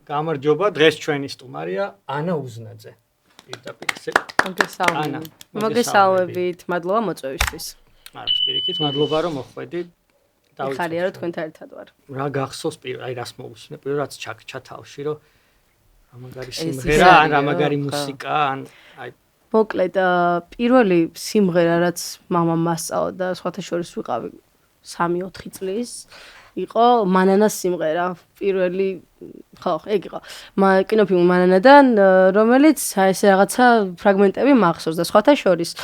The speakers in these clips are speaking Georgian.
გამარჯობა, დღეს ჩვენი სტუმარია ანა უზნაძე. მოგესალმებით, მადლობა მოწვევისთვის. არა, პირიქით, მადლობა რომ მოხვედი. ხარია რომ თქვენთან ერთად ვარ. რა გახსოვს რაც მოусმინე, პირველ რაც ჩაქჩა თავში, რომ რამაგარი სიმღერა, ან რამაგარი მუსიკა, ან მოკლედ, პირველი სიმღერა რაც მამამ მასწავლა და სხვათა შორის ვიყავი 3-4 წლის, იყო მანანას სიმღერა. პირველი ხო, ეგ იყო. კინოფილმი მანანადან, რომელიც ესე რაღაცა ფრაგმენტები მახსოვს და სხვათა შორის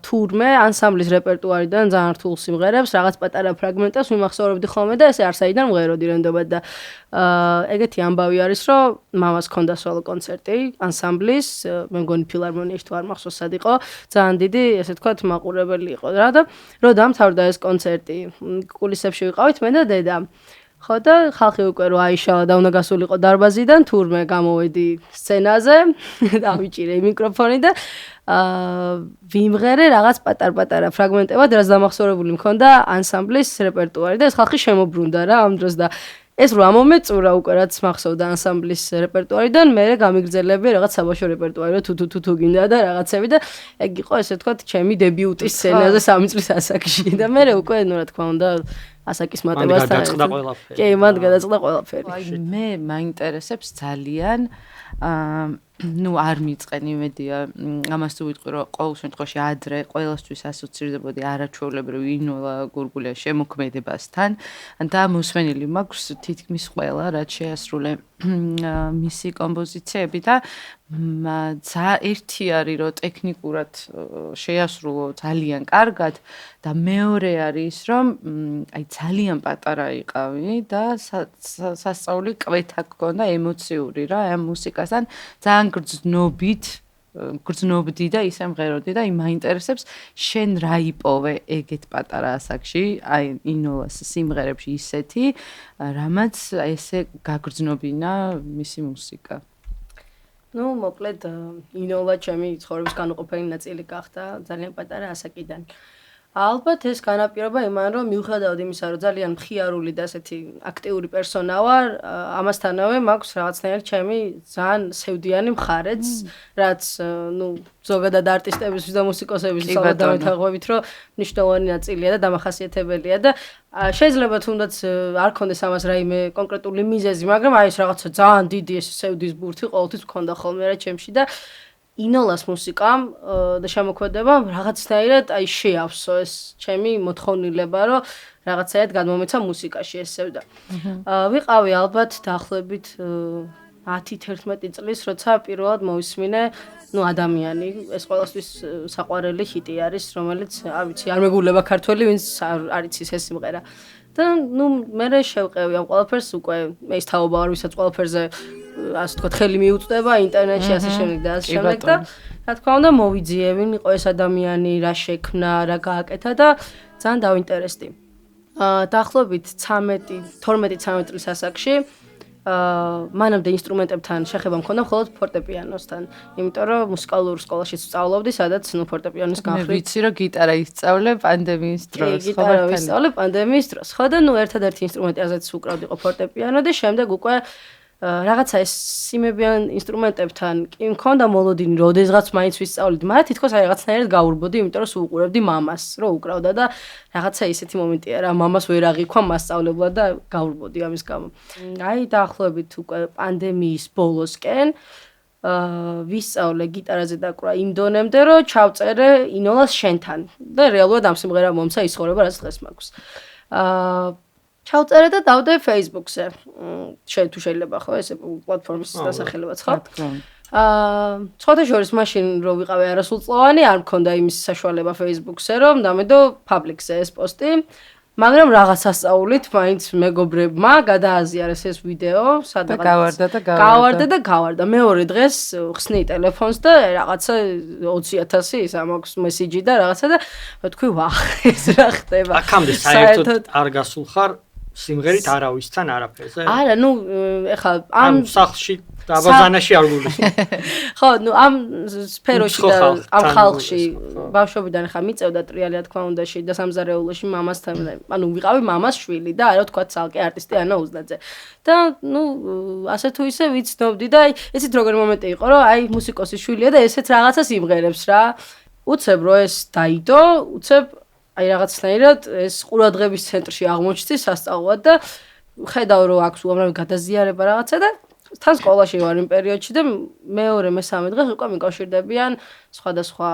თურმე ანსამბლის რეპერტუარიდან ძალიან რთულ სიმღერებს, რაღაც პატარა ფრაგმენტებს მიმახსოვრებდი ხოლმე და ესე არსაიდან მღეროდი რენდობად და ეგეთი ამბავი არის, რომ მამას ჰქონდა სოლო კონცერტი ანსამბლის, მე მგონი ფილარმონიაში თუ არ მახსოვს სად იყო, ძალიან დიდი, ესე ვთქვათ, მაყურებელი იყო რა და რომ დამთავრდა ეს კონცერტი, კულისებში ვიყავით მე და დედა. ხო და ხალხი უკვე რო აიშალა და უნდა გასულიყო დარბაზიდან, თურმე გამოვედი სცენაზე, დავიჭირე მიკროფონი და ვიმღერე რაღაც პატარ-პატარა ფრაგმენტებად, რაც დამახსოვრებული მქონდა ანსამბლის რეპერტუარი და ეს ხალხი შემოbrunდა რა ამ დროს და ეს რო ამომეწურა უკვე რაც მახსოვდა ანსამბლის რეპერტუარიდან, მე გამიგრძელები რაღაც საბავშვო რეპერტუარი რო თუ გინდა და რაღაცები და ეგ იყო ესე ვთქვათ ჩემი დებიუტი სცენაზე 3 წლის ასაკში და მე უკვე ნუ რა თქმა უნდა ასაკის მატებასთან გადაწყდა ყველაფერი. კი, მან გადაწყდა ყველაფერი. აი მე მაინტერესებს ძალიან ნუ არ მიწყენ იმედია ამას თუ ვიტყვი რომ ყოველ შემთხვევაში ადრე ყველასთვის ასოცირდებოდი არაჩვეულებრივ ინოლა გურგულია შემოქმედებასთან და მოსვენილი მაქვს თითქმის ყველა რაც შეასრულე მისი კომპოზიციები და ერთი არის რომ ტექნიკურად შეასრულო ძალიან კარგად და მეორე არის რომ აი ძალიან პატარა იყავი და სასწაული კვეთა გქონდა ემოციური რა ამ მუსიკასთან ძალიან გრძნობდი და ისე მღეროდი და მაინტერესებს შენ რა იპოვე ეგეთ პატარა ასაკში აი ინოლას სიმღერებში ისეთი რამაც ესე გაგრძნობინა მისი მუსიკა. ნუ მოკლედ ინოლა ჩემი ცხოვრების განუყოფელი ნაწილი გახდა ძალიან პატარა ასაკიდან. ალბათ ეს განაპირობა იმან რომ მიუხედავად იმისა რომ ძალიან მხიარული და ასეთი აქტიური პერსონა ვარ, ამასთანავე მაქვს რაღაცნაირად ჩემი ძალიან სევდიანი მხარეც, რაც ნუ ზოგადად არტისტებისთვის და მუსიკოსებისთვის დავეთანხმებით რომ მნიშვნელოვანი ნაწილია და დამახასიათებელია და შეიძლება თუნდაც არ ქონდეს ამას რაიმე კონკრეტული მიზეზი, მაგრამ აი ეს რაღაცა ძალიან დიდი ეს სევდის ბურთი ყოველთვის მქონდა ხოლმე რა ჩემში და ინოლას მუსიკამ და შემოქმედებამ რაღაცნაირად აი შეავსო ეს ჩემი მოთხოვნილება რომ რაღაცაერად გადმომეცა მუსიკაში ესევდა. ვიყავი ალბათ დაახლოებით 10-11 წლის, როცა პირველად მოვისმინე ნუ ადამიანი, ეს ყველასთვის საყვარელი ჰიტი არის, რომელიც არ ვიცი, არ მეგულება ქართველი, ვინც არ იცის ეს სიმღერა. და ნუ მე შევყევი ამ ყველაფერს უკვე მე ის თაობა ვარ, ვისაც ყველაფერზე ასე ვთქვათ, ხელი მიუწვდება ინტერნეტში ასე შემდეგ და ასე შემდეგ და რა თქმა უნდა მოვიძიებინ, იყო ეს ადამიანი, რა შექმნა, რა გააკეთა და ძალიან დავინტერესდი. დაახლოებით 12-13 წლის ასაკში მანამდე ინსტრუმენტებთან შეხება მქონდა მხოლოდ ფორტეპიანოსთან, იმიტომ რომ მუსიკალურ სკოლაში სწავლობდი, სადაც ნუ ფორტეპიანოს განხრით ვიცი რომ გიტარა ისწავლე პანდემიის დროს, ხო გიტარა ვისწავლე პანდემიის დროს. ხო და ნუ ერთადერთი ინსტრუმენტი ასეც უკრავდი იყო ფორტეპიანო და შემდეგ უკვე რაღაცა ეს სიმებიან ინსტრუმენტებთან კი მქონდა მოლოდინი, როდესღაც მაინც ვისწავლედი, მაგრამ თითქოს აი რაღაცნაირად გაურბოდი, იმიტომ რომ სულ უყურებდი მამას, რომ უკრავდა და რაღაცა ისეთი მომენტია რა, მამას ვერ აღიქვა მასწავლებლად და გაურბოდი ამის გამო. აი დაახლოებით უკვე პანდემიის ბოლოსკენ ვისწავლე გიტარაზე დაკვრა იმ დონემდე, რომ ჩავწერე ინოლას შენთან და რეალურად ამ სიმღერამ მომცა ის ცხოვრება, რაც დღეს მაქვს. ჩავწერე და დავდე Facebook-ზე. თუ შეიძლება ხო ესე პლატფორმის დასახელებაც ხო? სხვათა შორის მაშინ რო ვიყავი არასრულწლოვანი, არ მქონდა იმის საშუალება Facebook-ზე, რომ დამედო public-ზე ეს პოსტი. მაგრამ რაღაც ასწაულით მაინც მეგობრებმა გადააზიარეს ეს ვიდეო, სადღაც გავარდა. მეორე დღეს ხსნი ტელეფონს და რაღაცა 20,000 ის ამაქვს მესიჯი და რაღაცა და თქვი ვახ ეს რა ხდება. აქამდე საერთოდ არ გასულ ხარ სიმღერით არავისთან არაფერზე. არა, ნუ ეხლა ამ სახლში დაბაზანაში არ გულისხმობ. ხო, ნუ ამ სფეროში და ამ ხალხში ბავშვობიდან ხა მიწევდა ტრიალი რა თქმა უნდა და სამზარეულოში მამასთან, ანუ ვიყავი მამას შვილი და არა თქვა ცალკე არტისტი ანა უზნაძე. და ნუ ასე თუ ისე ვიცნობდი და აი ესეთ როგორი მომენტი იყო, რომ აი მუსიკოსის შვილია და ესეც რაღაცას იმღერებს რა. უცებ რო ეს დაიდო, უცებ აი რაღაცნაირად ეს ყურადღების ცენტრში აღმოჩნდი სასწავლად და ხედავ რომ აქვს უამრავი გადაზიარება რაღაცა და თან სკოლაში ვარ იმ პერიოდში და მეორე მესამე დღეს უკვე მიკავშირდებიან სხვადასხვა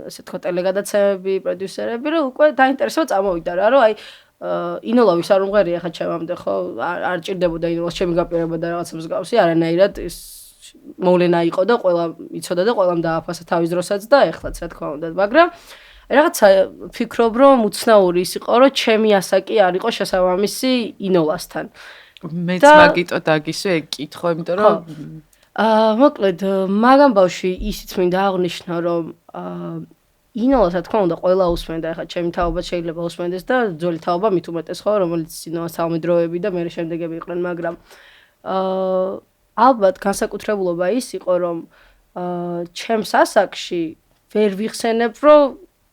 ესე თქვა ტელეგადაცემები, პროდიუსერები რომ უკვე დაინტერესება წამოვიდა რა რომ აი ინოლავის არ უმღერია ხა ჩემამდე ხო არ ჭირდებოდა ინოლას ჩემი გაპირება და რაღაცა მსგავსი არანაირად ის მოვლენა იყო და ყველა იცოდა და ყველამ დააფასა თავის დროსაც და ეხლაც რა თქმა უნდა მაგრამ რაღაცა ფიქრობ რომ უცნაური ის იყო რომ ჩემი ასაკი არ იყო შესაბამისი ინოლასთან მეც მაგიტო დაგისვე ეგ კითხო იმიტომ რომ მოკლედ მაგამ ბავში ისიც მინდა აღნიშნო რომ ინოლას რა თქმა უნდა ყველა უსმენდა ეხლა ჩემი თაობა შეიძლება უსმენდეს და ძველი თაობა მით უმეტეს ხო რომელიც ინოლას თალმიდროები და მე შემდეგები იყვნენ მაგრამ ალბათ განსაკუთრებულობა ის იყო რომ ჩემს ასაკში ვერ ვიხსენებ რომ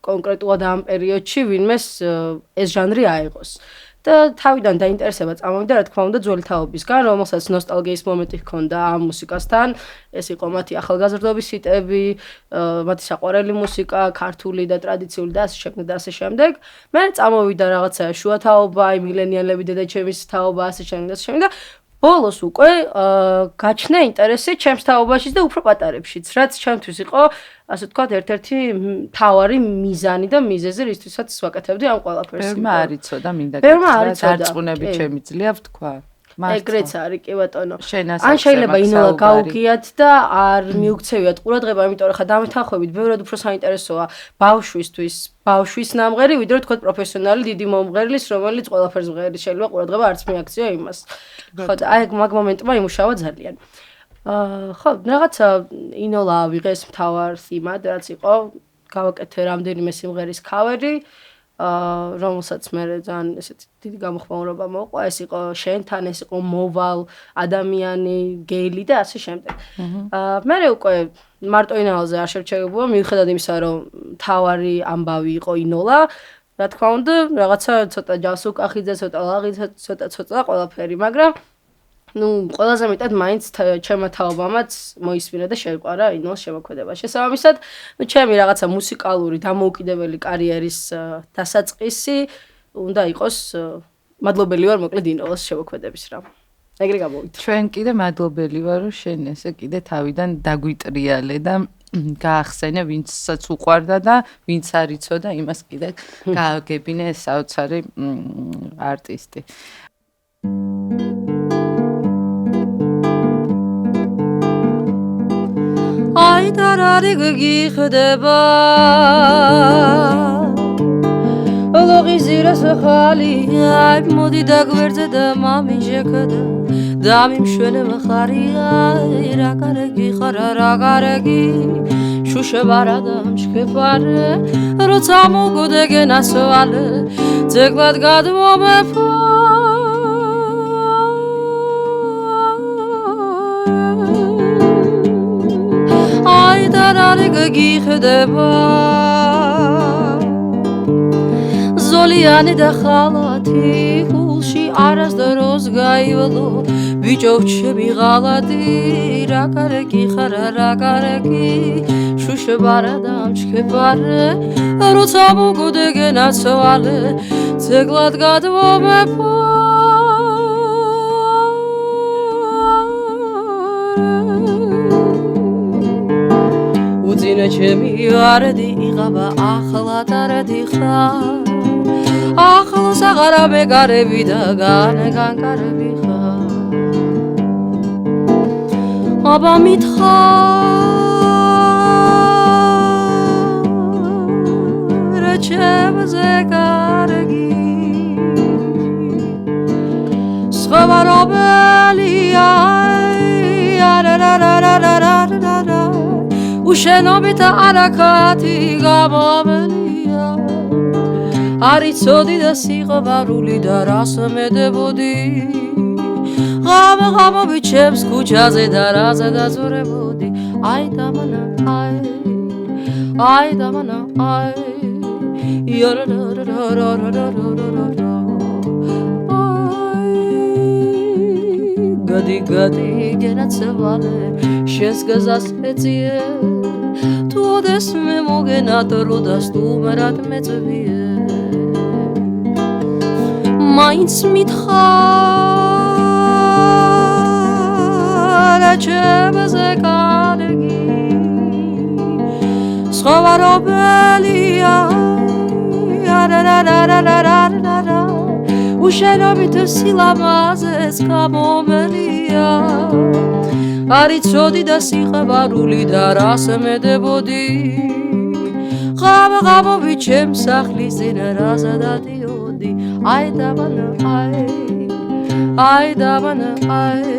კონკრეტულად ამ პერიოდში ვინმეს ეს ჟანრი აიღოს და თავიდან დაინტერესება წამოვიდა რა თქმა უნდა ძველი თაობისგან რომელსაც ნოსტალგიის მომენტი ჰქონდა ამ მუსიკასთან ეს იყო მათი ახალგაზრდობის ჰიტები მათი საყვარელი მუსიკა ქართული და ტრადიციული და ასე შემდეგ და ასე შემდეგ მე წამოვიდა რაღაცა შუა თაობა აი მილენიალები დედაჩემის თაობა ასე შემდეგ და ასე შემდეგ და ბოლოს უკვე გაჩნდა ინტერესი ჩემს თაობაშიც და უფრო პატარებშიც, რაც ჩემთვის იყო, ასე ვთქვათ, ერთ-ერთი მთავარი მიზანი და მიზეზი, რისთვისაც ვაკეთებდი ამ ყველაფერს. ბერმა არ იცოდა მინდა დარწმუნებით შემიძლია ვთქვა. ეგრეც არის კი ბატონო. ან შეიძლება ინოლა გაუგიათ და არ მიუქცევიათ ყურადღება, იმიტომ რომ ხა დამეთანხმებით ბევრად უფრო საინტერესოა ბავშვის ნამღერი, ვიდრე თქვა პროფესიონალი დიდი მომღერლის, რომელიც ყველაფერს მღერის შეიძლება ყურადღება არც მიაქციო იმას. ხო, აი მაგ მომენტმა იმუშავა ძალიან. ხო, რაღაცა ინოლა ავიღეს მთავარ თემად, რაც იყო გავაკეთე რამდენიმე სიმღერის ქავერი. რომელსაც მე ძალიან ესეთი დიდი გამოხმაურება მოყვა, ეს იყო შენთან, ეს იყო მოვალ, ადამიანი, გელი და ასე შემდეგ. მე უკვე მარტო ინოლაზე არ შევჩერებულა, მიუხედავად იმისა, რომ თავარი ამბავი იყო ინოლა, რა თქმა უნდა, რაღაცა ცოტა ჯავს უკახიძე, ცოტა ლაღი, ცოტა ყველაფერი, მაგრამ ნუ ყველაზე მეტად მაინც ჩემმა თაობამაც მოისმინა და შეიყვარა ინოლის შემოქმედება. შესაბამისად, ნუ ჩემი რაღაცა მუსიკალური დამოუკიდებელი კარიერის დასაწყისი უნდა იყოს მადლობელი ვარ მოკლედ ინოლის შემოქმედების რა. ეგრე გამოვიდა. ჩვენ კიდე მადლობელი ვარ რომ შენ ესე კიდე თავიდან დაგვიტრიალე და გაახსენე ვინცაც უყვარდა და ვინც არ იცოდა იმას კიდე გააგებინე ეს საოცარი არტისტი. აი დარარი გიხდება ლოღიზირას ხალი აი მოდი დაგვერძე და მამიჟეკდა და მიმშვენე მხარია რა კარგი ხარ რა კარგი შუშებარადა მშქეფარე როცა მოგოდეგენ ასვალე ძეგლად გადმომეფო აი დარარი გიხდება ზოლიანი და ხალათი გულში არასდროს გაივლო ბიჭო ჩემი ღალატი რა კარგი ხარ რა კარგი შუშებარადა მშქეფარე როცა მოგოდეგენ ასვალე ძეგლად გადმომეფო უძინა ჩემი ვარდი იღაბა ახლა დარდი ხარ ახლოს აღარა მეგარები და განკარები ხარ აბა მითხარ ჩემზე კარგი სხვავარობელია არარარარარარარა უშენობით არაქათი გამომელია არ იცოდი და სიყვარული და რას მედებოდი ღამე ჩემს ქუჩაზე და რაზე დაზურებოდი აი დამანა აი დამანა აი გადი გენაცვალე შენს გზას ეწიე თუ ოდეს მე მოგენატრო და სტუმრად მეწვიე მაინც მითხარ ჩემზე კარგი სხვაობელია უშენობით სილამაზეს გამომელია არ იცოდი და სიყვარული და რას მედებოდი ღამე ჩემს სახლის წინ რაზე დადიოდი აი დავანა აი დავანა აი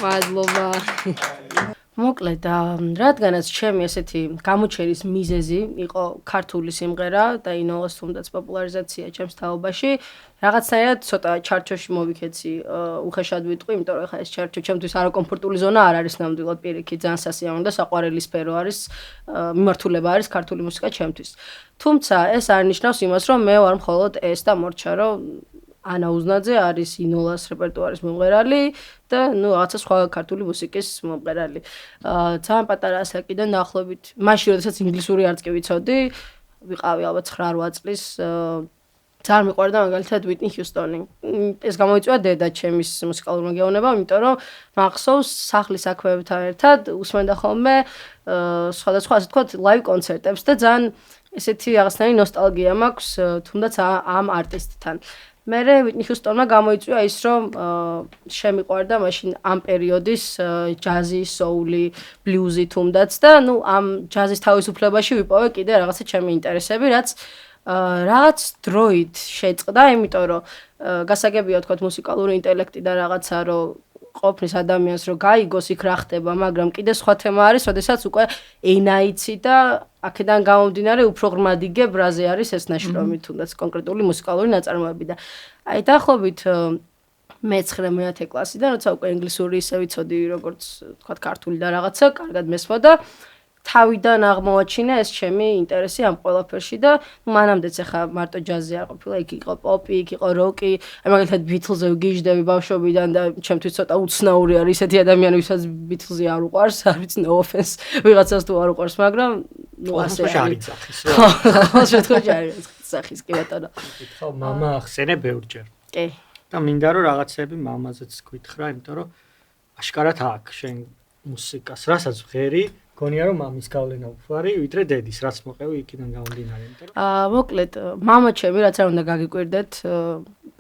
მადლობა. მოკლედ, რადგანაც ჩემი ესეთი გამოჩენის მიზეზი იყო ქართული სიმღერა და ინოლას თუნდაც პოპულარიზაცია ჩემს თაობაში, რაღაცნაირად ცოტა ჩარჩოში მოვიქეცი, უხეშად ვიტყვი, იმიტომ რომ ეხლა ეს ჩარჩო ჩემთვის არაკომფორტული ზონა არ არის ნამდვილად პირიქით, ძალიან სასიამოვნო და საყვარელი სფერო არის, მიმართულება არის ქართული მუსიკა ჩემთვის. თუმცა ეს არ ნიშნავს იმას, რომ მე ვარ მხოლოდ ეს და მორჩა, რომ ანა უზნაძე არის ინოლას რეპერტუარის მომღერალი და რაღაცა სხვა ქართული მუსიკის მომღერალი. ძალიან პატარა ასაკიდან დაახლოებით, მაშინ როდესაც ინგლისური არც კი ვიცოდი, ვიყავი ალბათ 9-8 წლის, ძალიან მიყვარდა მაგალითად ვიტნი ჰიუსტონი. ეს გამოიწვია დედა ჩემის მუსიკალურმა გეოვნებამ, იმიტომ რომ მახსოვს სახლის საქმეებთან ერთად უსმენდა ხოლმე სხვადასხვა ასე ვთქვათ ლაივ კონცერტებს და ძალიან ესეთი რაღაცნაირი ნოსტალგია მაქვს თუნდაც ამ არტისტთან. მერე ვიტნი ჰიუსტონმა გამოიწვია ის, რომ შემიყვარდა მაშინ ამ პერიოდის ჯაზი, соуლი, ბლუზი თუნდაც და ამ ჯაზის თავისუფლებაში ვიპოვე კიდე რაღაცა ჩემი ინტერესები, რაც რაღაც დროით შეწყდა, იმიტომ რომ გასაგებია თქვა მუსიკალური ინტელექტი და რაღაცა რომ ყოფნის ადამიანს რომ გაიგოს იქ რა ხდება, მაგრამ კიდე სხვა თემა არის, როდესაც უკვე ენაიცი და აქედან გამომდინარე უფრო ღრმად იგებ რაზე არის ეს ნაშრომი, თუნდაც კონკრეტული მუსიკალური ნაწარმოები და აი დაახლოებით მე-9 კლასიდან, როცა უკვე ინგლისური ისე ვიცოდი, როგორც თქვა ქართული და რაღაცა, კარგად მესმოდა თავიდან აღმოაჩინა ეს ჩემი ინტერესი ამ ყველაფერში და მანამდეც ახლა მარტო ჯაზი არ ყოფილა, იქ იყო პოპი, იქ იყო როკი, აი მაგალითად ბითლზე ვგიჟდები ბავშვობიდან და ჩემთვის ცოტა უცნაური არის ესეთი ადამიანი, ვისაც ბითლზი არ უყვარს, არ ვიცი, no offense, ვიღაცას თუ არ უყვარს, მაგრამ ასე არის. ხო, შემთხვევაში არის სახის კი ბატონო. ხო, მამა ახსენე ბევრჯერ. კი. და მინდა რომ რაღაცები მამაზეც გითხრა, იმიტომ რომ აშკარად აქ შენ მუსიკას, რასაც ვღერი გონია რომ მამის გავლენა უფრო არის ვიდრე დედის, რაც მოყევი იქიდან გამომდინარე, იმიტომ რომ მოკლედ, მამა ჩემი რაც არ უნდა გაგიკვირდეთ,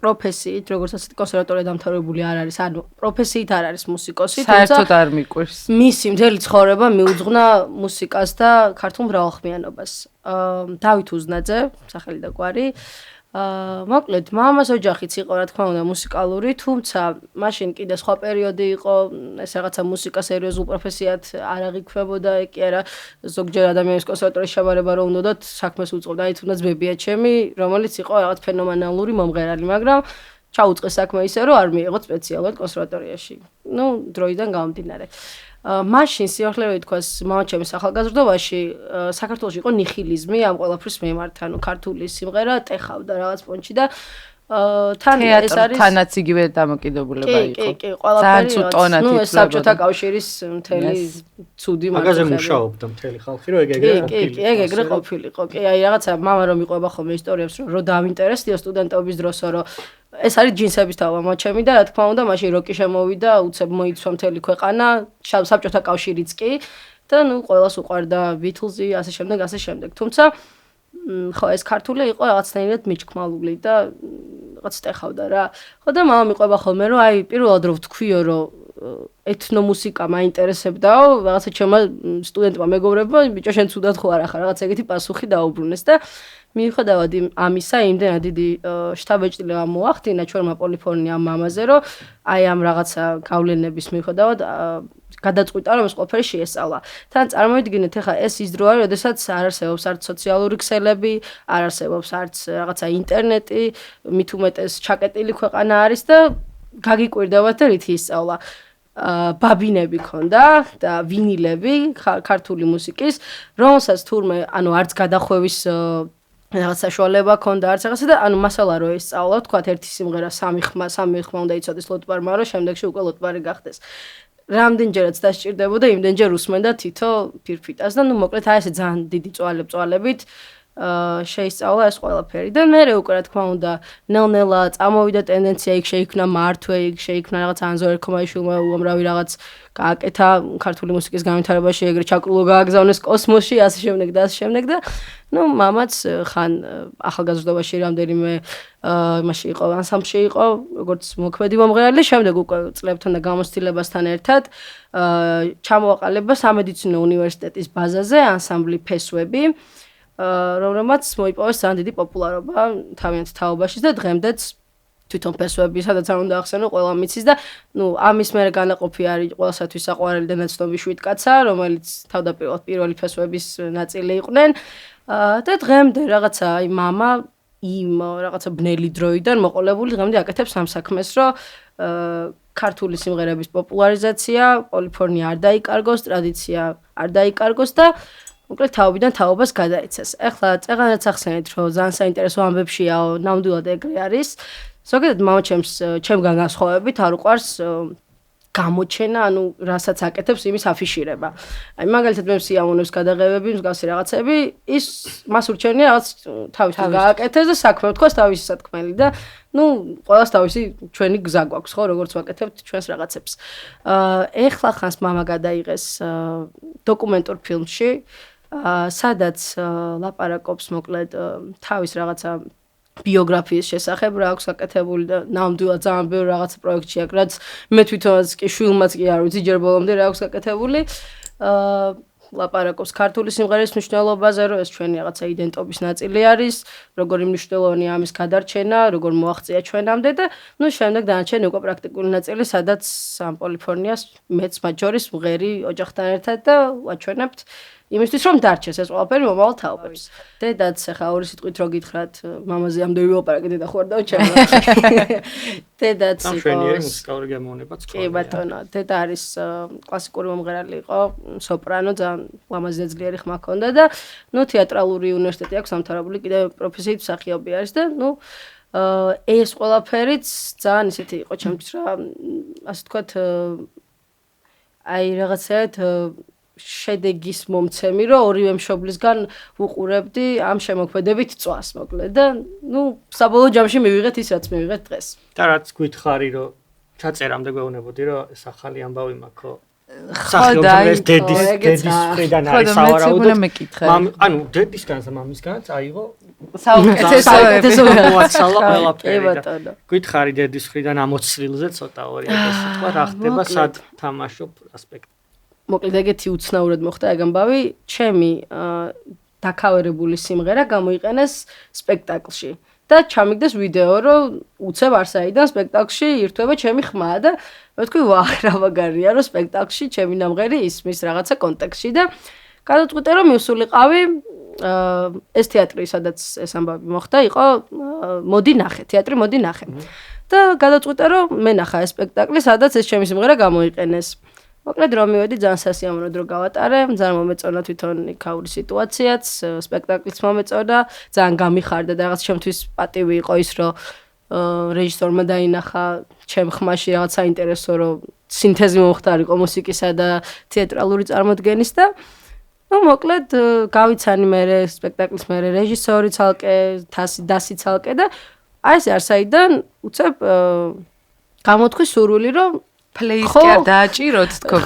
პროფესიით, როგორც ასეთი კონსერვატორია დამთავრებული არ არის, ანუ პროფესიით არ არის მუსიკოსი, საერთოდ არ მიყვარს. მისი მთელი ცხოვრება მიუძღვნა მუსიკას და ქართულ მრავალხმიანობას. დავით უზნაძე, სახელი და გვარი. მოკლედ, მამას ოჯახიც იყო, რა თქმა უნდა, მუსიკალური, თუმცა მაშინ კიდე სხვა პერიოდი იყო, ეს რაღაცა მუსიკა სერიოზულ პროფესიად არ აღიქვებოდა, კი არა, ზოგჯერ ადამიანის კონსერვატორიის ჩაბარება რომ უნდათ, საქმეს უწყობდა, აი თუნდაც ბებია ჩემი, რომელიც იყო რაღაც ფენომენალური მომღერალი, მაგრამ ჩაუწყეს საქმე ისე, რომ არ მიიღო სპეციალურად კონსერვატორიაში. დროიდან გამომდინარე. მაშინ სიახლოვე თქვას მამაჩემის ახალგაზრდობაში საქართველოში იყო ნიჰილიზმი ამ ყველაფრის მიმართ, ანუ ქართული სიმღერა ტეხავდა რაღაც პონჩი და თან ეს არის თანაც იგივე დამოკიდებულება იყო. კი, ყველაფერი ტონად ეს საბჭოთა კავშირის მთელი ცუდი მაგაზე მუშაობდა მთელი ხალხი, რომ ეგ ეგრე ყოფილიყო. კი, აი რაღაცა მამა რომ იყვება ხოლმე ისტორიებს, რომ დავინტერესდიო სტუდენტობის დროსო, რომ ეს არის ჯინსების თავა მაჩემი და რა თქმა უნდა მაშინ როკი შემოვიდა, უცებ მოიცვა მთელი ქვეყანა, საბჭოთა კავშირიც კი და ყველას უყვარდა ბითლზი, ასე შემდეგ. თუმცა ხო ეს ქართული იყო რაღაცნაირად მიჩქმალული და რაღაც ტეხავდა რა. ხო და მამა მიყვება ხოლმე რომ აი პირველად რომ ვთქვიო რომ ეთნომუსიკა მაინტერესებდაო, რაღაცა ჩემმა სტუდენტმა მეგობრებმა, ბიჭო შენ ცუდად ხო არ ახარ, რაღაც ეგეთი პასუხი დაუბრუნეს და მიუხედავად ამისა, იმდენად დიდი შთაბეჭდილება მოახდინა ჩვენმა პოლიფონია მამაზე, რომ აი ამ რაღაცა გავლენების მიუხედავად გადაწყვიტა, რომ ეს ყველაფერი შეესწავლა. თან წარმოვიდგინეთ, ეხლა ეს ის დრო არის, როდესაც არ არსებობს არც სოციალური ქსელები, არ არსებობს არც რაღაცა ინტერნეტი, მით უმეტეს ჩაკეტილი ქვეყანა არის და გაგიკვირდებათ და რითი ისწავლა. ბაბინები ქონდა და ვინილები ქართული მუსიკის, რომელსაც თურმე ანუ არც გადახვევის რაღაც საშუალება ქონდა არც რაღაცა და ანუ მასალა რო ესწავლა, თქვათ ერთი სიმღერა სამი ხმა უნდა იცოდეს ლოტბარმა, რომ შემდეგში უკვე ლოტბარი გახდეს. რამდენჯერაც დასჭირდებოდა, იმდენჯერ უსმენდა თითო ფირფიტას და ნუ მოკლედ აი ესე ძალიან დიდი წვალებით შეისწავლა ეს ყველაფერი და მე უკვე რა თქმა უნდა ნელ-ნელა წამოვიდა ტენდენცია იქ შეიქმნა მართვე იქ შეიქმნა რაღაც ანზორ ერქომაიშვილმა უამრავი რაღაც გააკეთა ქართული მუსიკის განვითარებაში ეგრე ჩაკრულო გააგზავნეს კოსმოსში ასე შემდეგ და ნუ მამაც ხან ახალგაზრდობაში რამდენიმე იმაში იყო ანსამბლში იყო როგორც მოქმედი მომღერალი შემდეგ უკვე წლებთან და გამოცდილებასთან ერთად ჩამოაყალიბა სამედიცინო უნივერსიტეტის ბაზაზე ანსამბლი ფესვები რომელმაც მოიპოვეს ძალიან დიდი პოპულარობა თავიანთ თაობაში და დღემდეც თვითონ ფესვები სადაც არ უნდა ახსენო ყველა მიცის და ნუ ამის მერე განაყოფი არის ყველასათვის საყვარელი და ნაცნობი შვიდკაცა რომელიც თავდაპირველად პირველი ფესვების ნაწილი იყვნენ და დღემდე რაღაცა აი мама იმ რაღაცა ბნელი დროიდან მოყოლებული დღემდე აკეთებს ამ საქმეს რომ ქართული სიმღერების პოპულარიზაცია პოლიფონია არ დაიკარგოს ტრადიცია არ დაიკარგოს და მოკლედ თაობიდან თაობას გადაეცეს. ეხლა წეღანაც ახსენეთ, რომ ძალიან საინტერესო ამბებშიაო, ნამდვილად ეგრე არის. ზოგადად ჩემგან განსხვავებით არ უყვარს გამოჩენა, ანუ რასაც აკეთებს იმის აფიშირება. აი მაგალითად მე სიამოვნებს გადაღებები, მსგავსი რაღაცები, ის მას ურჩევნია რაღაც თავისთვის გააკეთეს და საქმე თქვას თავისი სათქმელი და ნუ ყველას თავისი ჩვენი გზა გვაქვს, ხო, როგორც ვაკეთებთ ჩვენს რაღაცებს. ეხლა ხანს мама გადაიღეს დოკუმენტურ ფილმში სადაც ლაპარაკობს მოკლედ თავის რაღაცა ბიოგრაფიის შესახებ რა აქვს აკეთებული და ნამდვილად ძალიან ბევრი რაღაცა პროექტი აქვს რაც მე თვითონაც კი შვილმაც კი არ ვიცი ჯერ ბოლომდე რა აქვს აკეთებული ლაპარაკობს ქართული სიმღერის მნიშვნელობაზე რომ ეს ჩვენი რაღაცა იდენტობის ნაწილი არის როგორი მნიშვნელოვანია ამის გადარჩენა როგორ მოაღწია ჩვენამდე და ნუ შემდეგ დანარჩენი უკვე პრაქტიკული ნაწილი სადაც ამ პოლიფონიას მეც მათ შორის მღერი ოჯახთან ერთად და ვაჩვენებთ იმისთვის რომ დარჩეს ეს ყველაფერი მომავალ თაობებს. დედაც ახლა ორი სიტყვით რო გითხრათ, მამაზე ამდენი ვიოპარაკე დედა ხო არ დავჩერდა. დედაც იყო შვენიერი მუსიკალური გემოვნებაც ყო. კი ბატონო, დედა არის კლასიკური მომღერალი იყო, სოპრანო, ძალიან ლამაზი და ძლიერი ხმა ჰქონდა და ნუ თეატრალური უნივერსიტეტი აქვს დამთავრებული, კიდე პროფესიით მსახიობი არის და ნუ ეს ყველაფერიც ძალიან ისეთი იყო ჩემთვის რა, ასე ვთქვათ, აი რაღაცაად შედეგის მომცემი რომ ორივე მშობლისგან უყურებდი ამ შემოქმედებით წვას მოკლედ და ნუ საბოლოო ჯამში მივიღეთ ის რაც მივიღეთ დღეს. და რაც გითხარი რომ ჩაწერამდე გვეუბნებოდი რომ ეს ახალი ამბავი მაქვს ხოდა დედის მხრიდან არის სავარაუდოდ ანუ დედისგანაც და მამისგანაც აიღო საუკეთესო ყველაფერი. გითხარი დედის მხრიდან ამოცილზე ცოტა ორი სიტყვა რა ხდება სად თამაშობ ასპექტი მოკლედ ეგეთი უცნაურად მოხდა ეგ ამბავი, ჩემი დაკავერებული სიმღერა გამოიყენეს სპექტაკლში და ჩამიგდეს ვიდეო, რომ უცებ არსაიდან სპექტაკლში ირთვება ჩემი ხმა და მე ვთქვი, ვაჰ, რა მაგარია, რომ სპექტაკლში ჩემი ნამღერი ისმის რაღაცა კონტექსტში და გადაწყვიტე, რომ მივსულიყავი ეს თეატრი, სადაც ეს ამბავი მოხდა, იყო მოდი ნახე, თეატრი მოდი ნახე. და გადაწყვიტე, რომ მე ნახა ეს სპექტაკლი, სადაც ეს ჩემი სიმღერა გამოიყენეს. მოკლედ რომ მივედი ძალიან სასიამოვნო დრო გავატარე, ძალიან მომეწონა თვითონ იქაური სიტუაციაც, სპექტაკლიც მომეწონა, ძალიან გამიხარდა და რაღაც ჩემთვის პატივი იყო ის, რომ რეჟისორმა დაინახა ჩემ ხმაში რაღაც საინტერესო, რომ სინთეზი მომხდარიყო მუსიკისა და თეატრალური წარმოდგენის და ნუ მოკლედ გავიცანი მე სპექტაკლის მე რეჟისორი ცალკე, დასი ცალკე და აი ეს არსაიდან უცებ გამოთხი სურვილი რომ პლეისტი არ დააჭიროთ თქო,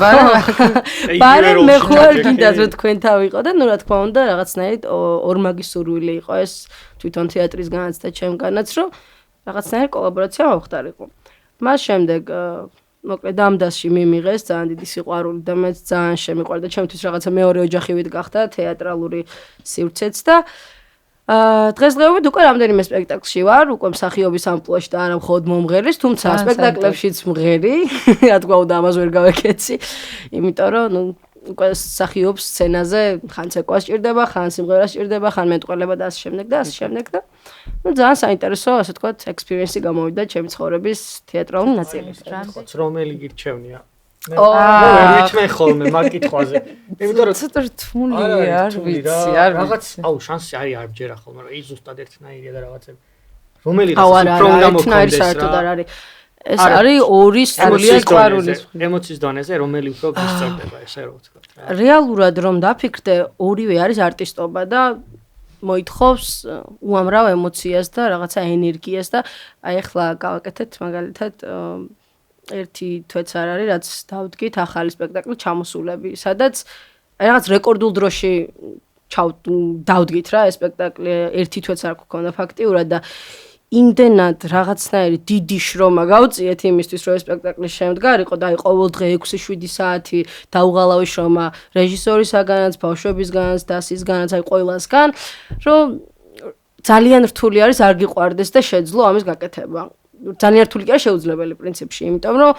ბარე მე ხო არ გინდათ რომ თქვენ თავიყო და ნუ რა თქმა უნდა რაღაცნაირად ორმაგი სურვილი იყო ეს თვითონ თეატრისგანაც და ჩემგანაც რომ რაღაცნაირად კოლაბორაცია მომხდარიყო. მას შემდეგ მოკლედ ამ დასში მიმიღეს ძალიან დიდი სიყვარული და მეც ძალიან შემიყვარდა. ჩემთვის რაღაცა მეორე ოჯახივით გახდა თეატრალური სივრცეც და დღესდღეობით უკვე რამდენიმე სპექტაკლში ვარ, უკვე მსახიობის ამპლუაში და არა მხოლოდ მომღერლის, თუმცა სპექტაკლებშიც მღერი, რა თქმა უნდა ამას ვერ გავეკეცი, იმიტომ რომ უკვე მსახიობს სცენაზე ხან ცეკვას სჭირდება, ხან სიმღერას სჭირდება, ხან მეტყველება და ასე შემდეგ და ასე შემდეგ და ძალიან საინტერესო, ასე ვთქვათ, ექსპერიენსი გამოვიდა ჩემი ცხოვრების თეატრალური ნაწილით. რომელი გირჩევნია? მე ხოლმე მაგ კითხვაზე. იმიტომ რომ ცოტა რთულია, არ ვიცი, რაღაც, შანსი არ ჯერა ხოლმე, რომ ზუსტად ერთნაირია და რაღაცები. რომელი რაღაც უფრო უნდა მოხდეს რა. ეს არის ორი სრულიად ყვარულის ემოციის დონეზე, რომელი უფრო გისწორდება, ესე რომ ვთქვა. რეალურად რომ დაფიქრდე, ორივე არის არტისტობა და მოითხოვს უამრავ ემოციას და რაღაცა ენერგიას და აი ახლა გავაკეთეთ მაგალითად ერთი თვეც არ არის, რაც დავდგით ახალი სპექტაკლი ჩამოსულები, სადაც რაღაც რეკორდულ დროში დავდგით რა ეს სპექტაკლი, ერთი თვეც არ გქონდა ფაქტიურად და იმდენად რაღაცნაირი დიდი შრომა გავწიეთ იმისთვის, რომ ეს სპექტაკლი შემდგარიყო და აი ყოველდღე 6-7 საათი დაუღალავი შრომა რეჟისორისაგანაც, ბავშვებისგანაც, დასისგანაც, აი ყველასგან, რომ ძალიან რთული არის არ გიყვარდეს და შეძლო ამის გაკეთება. ძალიან რთული კი არა შეუძლებელი პრინციპში, იმიტომ რომ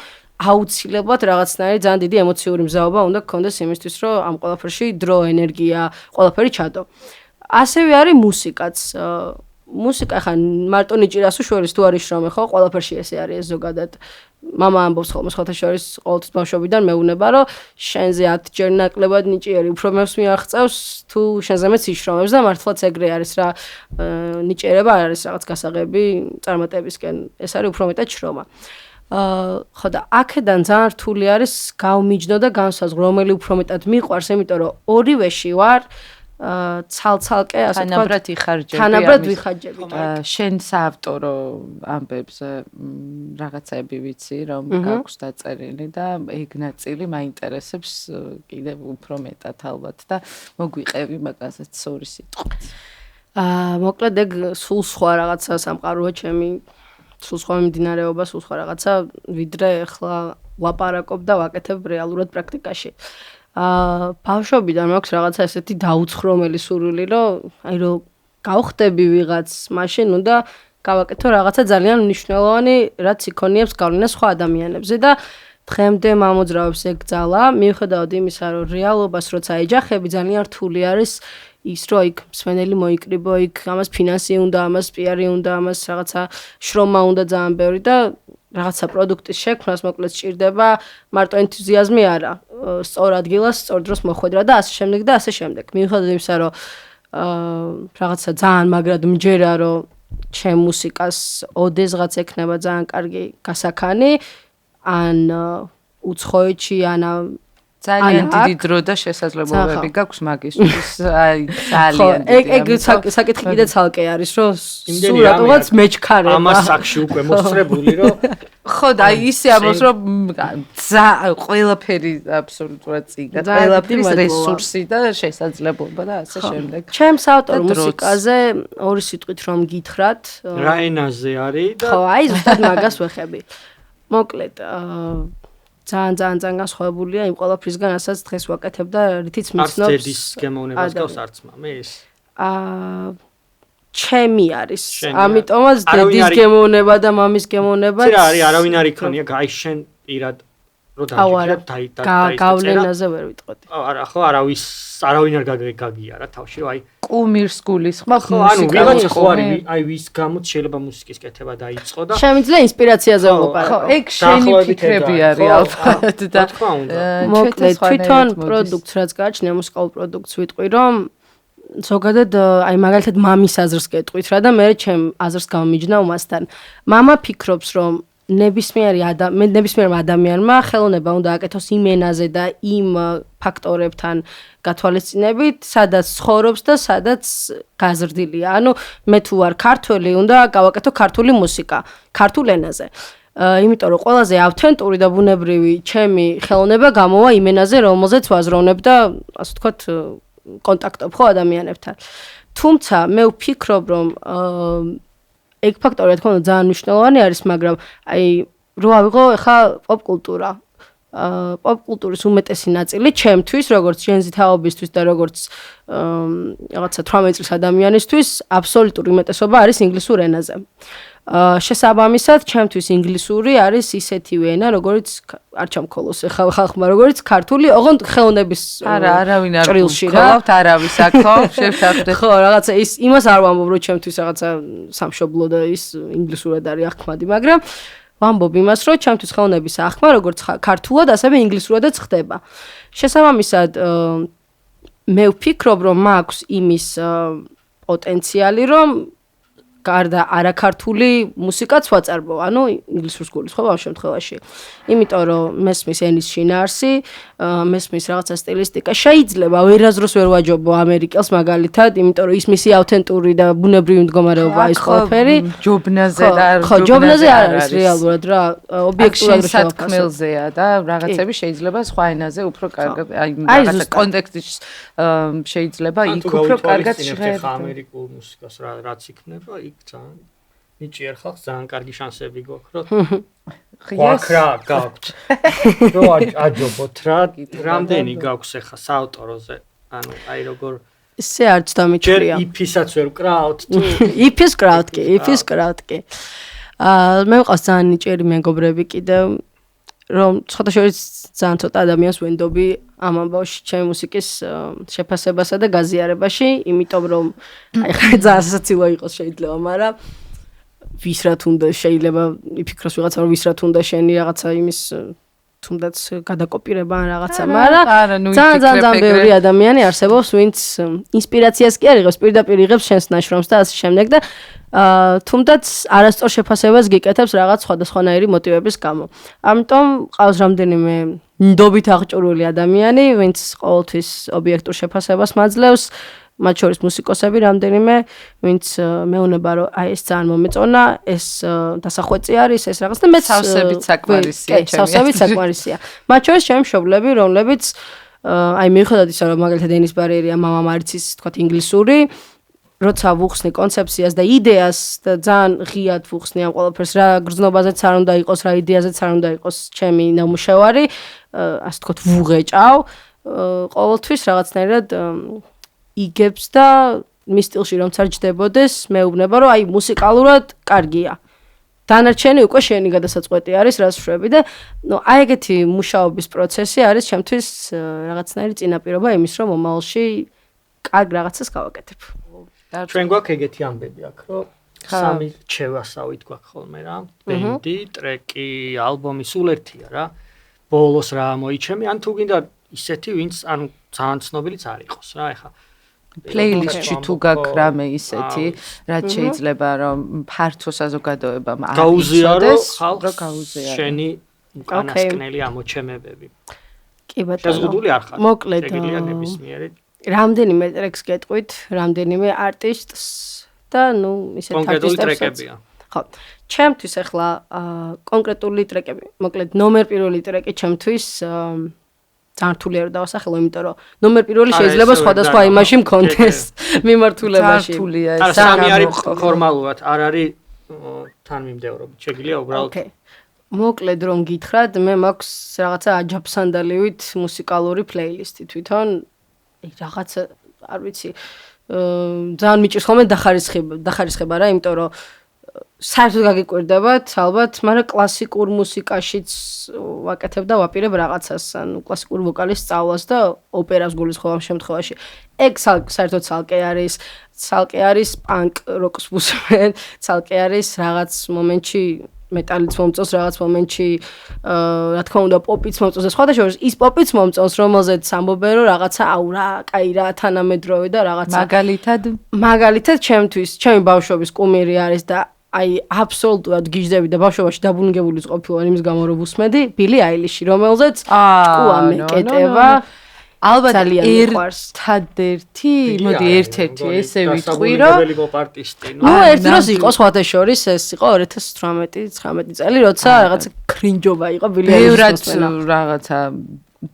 აუცილებლად რაღაცნაირი ძალიან დიდი ემოციური მზაობა უნდა გქონდეს იმისთვის, რომ ამ ყველაფერში დრო, ენერგია, ყველაფერი ჩადო. ასევე არის მუსიკაც. მუსიკა ხან მარტო ნიჭირას უშუალოდ თუ არის შრომე ხო ყველაფერში ესე არის ეს ზოგადად მამა ამბობს ხოლმე სხვათა შორის ყოველთვის ბავშვობიდან მეუნება რომ შენზე 10 ჯერ ნაკლებად ნიჭიერი უფრო მეც მიაღწევს თუ შენზე მეც იშრომებს და მართლაც ეგრე არის რა ნიჭიერება არ არის რაღაც გასაღები წარმატებისკენ ეს არის უფრო მეტად შრომა ხო და აქედან ძალიან რთული არის გავმიჯნო და განსაზღვრო რომელი უფრო მეტად მიყვარს იმიტომ რომ ორივეში ვარ ცალ-ცალკე ასე ვთქვათ თანაბრად ვიხარჯები. შენ საავტორო ამბებზე რაღაცები ვიცი, რომ გაქვს დაწერილი და ეგ ნაწილი მაინტერესებს კიდევ უფრო მეტად ალბათ და მოგვიყევი მაგასაც ორი სიტყვით. მოკლედ ეგ სულ სხვა რაღაცა სამყაროა ჩემი, სულ სხვა მიმდინარეობა, სულ სხვა რაღაცა, ვიდრე ახლა ვაპარაკობ და ვაკეთებ რეალურად პრაქტიკაში. ბავშვობიდან მაქვს რაღაცა ესეთი დაუცხრომელი სურვილი, რომ აი რომ გავხდები ვიღაც, მაშინ უნდა გავაკეთო რაღაცა ძალიან მნიშვნელოვანი, რაც იქონიებს გავლენა სხვა ადამიანებზე და დღემდე მამოძრავებს ეგ ძალა, მიუხედავად იმისა, რომ რეალობას როცა ეჯახები, ძალიან რთული არის ის, რომ იქ მსმენელი მოიკრიბო, იქ ამას ფინანსი უნდა, ამას პიარი უნდა, ამას რაღაცა შრომა უნდა ძალიან ბევრი და რაღაცა პროდუქტის შექმნას მოკლედ სჭირდება მარტო ენთუზიაზმი არა, სწორ ადგილას, სწორ დროს მოხვედრა და ასე შემდეგ და ასე შემდეგ. მიუხედავად იმისა, რომ რაღაცა ძალიან მაგრად მჯერა, რომ ჩემ მუსიკას ოდესღაც ექნება ძალიან კარგი გასაქანი, ან უცხოეთში, ან ძალიან დიდი დრო და შესაძლებლობები გაქვს მაგისთვის, აი ძალიან დიდი. ეგ საკითხი კიდე ცალკე არის, რომ სულ რატომაც მეჩქარება. ამას სახში უკვე მოსწრებული, რომ ხო და ისე ამბობს, რომ ყველაფერი აბსოლუტურად წიგა, ყველაფრის რესურსი და შესაძლებლობა და ასე შემდეგ. ჩემს ავტორ მუსიკაზე ორი სიტყვით რომ გითხრათ, რა ენაზე არის და ხო, აი ზუსტად მაგას ვეხები. მოკლედ ძალიან განსხვავებულია იმ ყველაფრისგან, რასაც დღეს ვაკეთებ და რითიც მიცნობს. არც დედის გემოვნებას გავს არც მამის. ჩემი არის. ამიტომაც დედის გემოვნება და მამის გემოვნება. რა არის, არავინ არ იქონია, აი შენ პირად რო დაიჭირებ, დაიწერა. გავლენაზე ვერ ვიტყოდი. არა, ხო, არავინ არ გაგიარა თავში, რომ აი კუმირს გულის ხო, ანუ ვიღაცა ხო არის, აი ვის გამოც შეიძლება მუსიკის კეთება დაიწყო და შემიძლია ინსპირაციაზე ვლაპარაკო. ხო, ეგ შენი ფიქრები არის ალბათ და თქმა უნდა. მოკლედ თვითონ პროდუქტს რაც გააჩნია მუსიკალურ პროდუქტს ვიტყვი, რომ ზოგადად აი მაგალითად მამის აზრს გეტყვით რა და მე ჩემ აზრს გამიჯნა უმასთან. მამა ფიქრობს, რომ ნებისმიერ ადამიანმა ხელოვნება უნდა აკეთოს იმ ენაზე და იმ ფაქტორებთან გათვალისწინებით, სადაც ცხოვრობს და სადაც გაზრდილია. ანუ მე თუ ვარ ქართველი, უნდა გავაკეთო ქართული მუსიკა, ქართულ ენაზე. იმიტომ რომ ყველაზე ავთენტური და ბუნებრივი ჩემი ხელოვნება გამოვა იმ ენაზე, რომელზეც ვაზროვნებ და ასე ვთქვათ კონტაქტობ ხო ადამიანებთან. თუმცა მე ვფიქრობ, რომ ეგ ფაქტორი რა თქმა უნდა ძალიან მნიშვნელოვანი არის, მაგრამ აი რო ავიღო ეხა პოპ-კულტურა. პოპ-კულტურის უმეტესი ნაწილი ჩემთვის, როგორც ჯენზი თაობისთვის და როგორც რაღაცა 18 წლის ადამიანისთვის, აბსოლუტური უმეტესობა არის ინგლისურ ენაზე. შესაბამისად, ჩემთვის ინგლისური არის ისეთივე ენა, როგორც არ ჩამქოლოს ხალხმა, როგორც ქართული, ოღონდ ხელოვნების არავინ არ ჭრილში რა. გქონავთ, არავის აქ შევთანხმდეთ. ხო, რაღაცა ის იმას არ ვამბობ, რომ ჩემთვის რაღაცა სამშობლო და ის ინგლისურად არის ახმადი, მაგრამ ვამბობ იმას, რომ ჩემთვის ხელოვნების ახმა, როგორც ქართულად, ასევე ინგლისურადაც ხდება. შესაბამისად, მე ვფიქრობ, რომ მაქვს იმის პოტენციალი, რომ გარდა არაქართული მუსიკაც ვაწარბო, ანუ ინგლისურს გულისხმობ ამ შემთხვევაში. იმიტომ რომ მესმის ენის შინაარსი, მესმის რაღაცა სტილისტიკა შეიძლება ვერაზროს ვერ ვაჯობო ამერიკელს მაგალითად, იმიტომ რომ ის მისი ავთენტური და ბუნებრივი მდგომარეობა ის ყველაფერი. ჯობნაზე და ხო, ჯობნაზე არ არის რეალურად რა, ობიექტურად შეთქმელზეა და რაღაცები შეიძლება სხვა ენაზე უფრო კარგად, აი რაღაცა კონტექსტის შეიძლება იქ უფრო კარგად შეხედა ამერიკულ მუსიკას რაც იქნება იქ ძალიან ნიჭიერ ხალხს ძალიან კარგი შანსები გვაქვს რომ ხიას გაქვთ რომ აჯობოთ რა რამდენი გაქვს ახლა საავტოროზე ანუ აი როგორ ისე არც დამიჭრია იფისაც ვერ ვკრავთ თუ იფის კრავთ კი მე ვყავს ძალიან ნიჭიერი მეგობრები კიდევ რომ შეხოთაშორის ძალიან ცოტა ადამიანს ვენდობი ამ ამბავში ჩემი მუსიკის შეფასებასა და გაზიარებაში, იმიტომ რომ აი ხა ძალიან სასაცილო იყოს შეიძლება, მაგრამ ვის რა თუნდა შეიძლება იფიქროს ვიღაცა რომ ვის რა თუნდა შენი რაღაცა იმის თუნდაც გადაკოპირება ან რაღაცა, მაგრამ ძალიან ბევრი ადამიანი არსებობს, ვინც ინსპირაციას კი არ იღებს, პირდაპირ იღებს შენს ნაშრომს და ასე შემდეგ და თუმდაც არასწორ შეფასებას გიკეთებს რაღაც სხვადასხვანაირი მოტივების გამო. ამიტომ ყავს რამდენიმე ნდობით აღჭურვილი ადამიანი, ვინც ყოველთვის ობიექტურ შეფასებას მაძლევს, მათ შორის მუსიკოსები რამდენიმე, ვინც მეუნება რომ აი ეს ძალიან მომეწონა, ეს დასახვეწი არის, ეს რაღაც და მეც სავსებით საკმარისია ჩემი. სავსებით საკმარისია. მათ შორის ჩემი მშობლები, რომლებიც აი მიუხედავად ისა რომ მაგალითად ენის ბარიერია მამამ არ იცის თქვათ ინგლისური როცა ვუხსნი კონცეფციას და იდეას და ძალიან ღიად ვუხსნი ამ ყველაფერს რა გრძნობაზეც არ უნდა იყოს, რა იდეაზეც არ უნდა იყოს ჩემი ნამუშევარი, ასე თქვათ ვუღეჭავ, ყოველთვის რაღაცნაირად იგებს და მის სტილში რომ წარჯდებოდეს, მეუბნება რომ აი მუსიკალურად კარგია. დანარჩენი უკვე შენი გადასაწყვეტი არის, რას შვები და აი ეგეთი მუშაობის პროცესი არის ჩემთვის რაღაცნაირი წინაპირობა იმის რომ მომავალში კარგ რაღაცას გავაკეთებ. ჩვენ გვაქვს ეგეთი ამბები აქ, რომ სამი ჩევასავით გვაქვს ხოლმე რა, ბენდი, ტრეკი, ალბომი, სულ ერთია რა. ბოლოს რა მოიჩემი, ან თუ გინდა ისეთი, ვინც ანუ ძალიან ცნობილიც არ იყოს რა, ეხა პლეილისტში თუ გაქვს რამე ისეთი, რაც შეიძლება რომ ფართო საზოგადოებამ არ გაუზიარო ხალხს შენი უკანასკნელი ამოჩემებები. კი ბატონო. შეზღუდული არ ხარ. მოკლედ შეგიძლია ნებისმიერი რამდენიმე ტრეკს გეტყვით, რამდენიმე არტისტს და ნუ ისეთ კონკრეტული ტრეკებია. ხო. ჩემთვის ახლა კონკრეტული ტრეკები, მოკლედ ნომერ პირველი ტრეკი ჩემთვის ძალიან რთული არ დავასახელო, იმიტომ რომ ნომერ პირველი შეიძლება სხვადასხვა იმაში მქონდეს მიმართულებაში. რთულია ეს. სამი არის ფორმალურად, არ არის თანმიმდევრობით. შეგიძლია უბრალოდ მოკლედ რომ გითხრათ, მე მაქვს რაღაცა აჯაფსანდალივით მუსიკალური პლეილისტი თვითონ რაღაცა არ ვიცი ძალიან მიჭირს ხოლმე დახარისხება რა, იმიტომ რომ საერთოდ გაგიკვირდებათ ალბათ, მაგრამ კლასიკურ მუსიკაშიც ვაკეთებ და ვაპირებ რაღაცას, ანუ კლასიკური ვოკალის სწავლას და ოპერას გულისხმობ ამ შემთხვევაში. ეგ საერთოდ ცალკე არის პანკ როკს ვუსმენ, ცალკე არის რაღაც მომენტში მეტალიც მომწონს, რაღაც მომენტში რა თქმა უნდა პოპიც მომწონს და სხვადასხვა ის პოპიც მომწონს, რომელზეც ამბობენ რომ რაღაცა აუ რა, კაი რა, თანამედროვე და რაღაცა. მაგალითად ჩემთვის, ჩემი ბავშვობის კუმირი არის და აი აბსოლუტურად გიჟდები და ბავშვობაში დაბრუნებული ყოფილა იმის გამო რომ ვუსმედი, ბილი აილიში, რომელზეც ჭკუა მეკეტება. ალბათ ერთადერთი, მოდი ერთ-ერთი ესე ვიტყვი რომ ერთ დროს იყო სხვათა შორის ეს იყო 2018-19 წელი, როცა რაღაცა კრინჯობა იყო ბილი აილიშის რაღაცა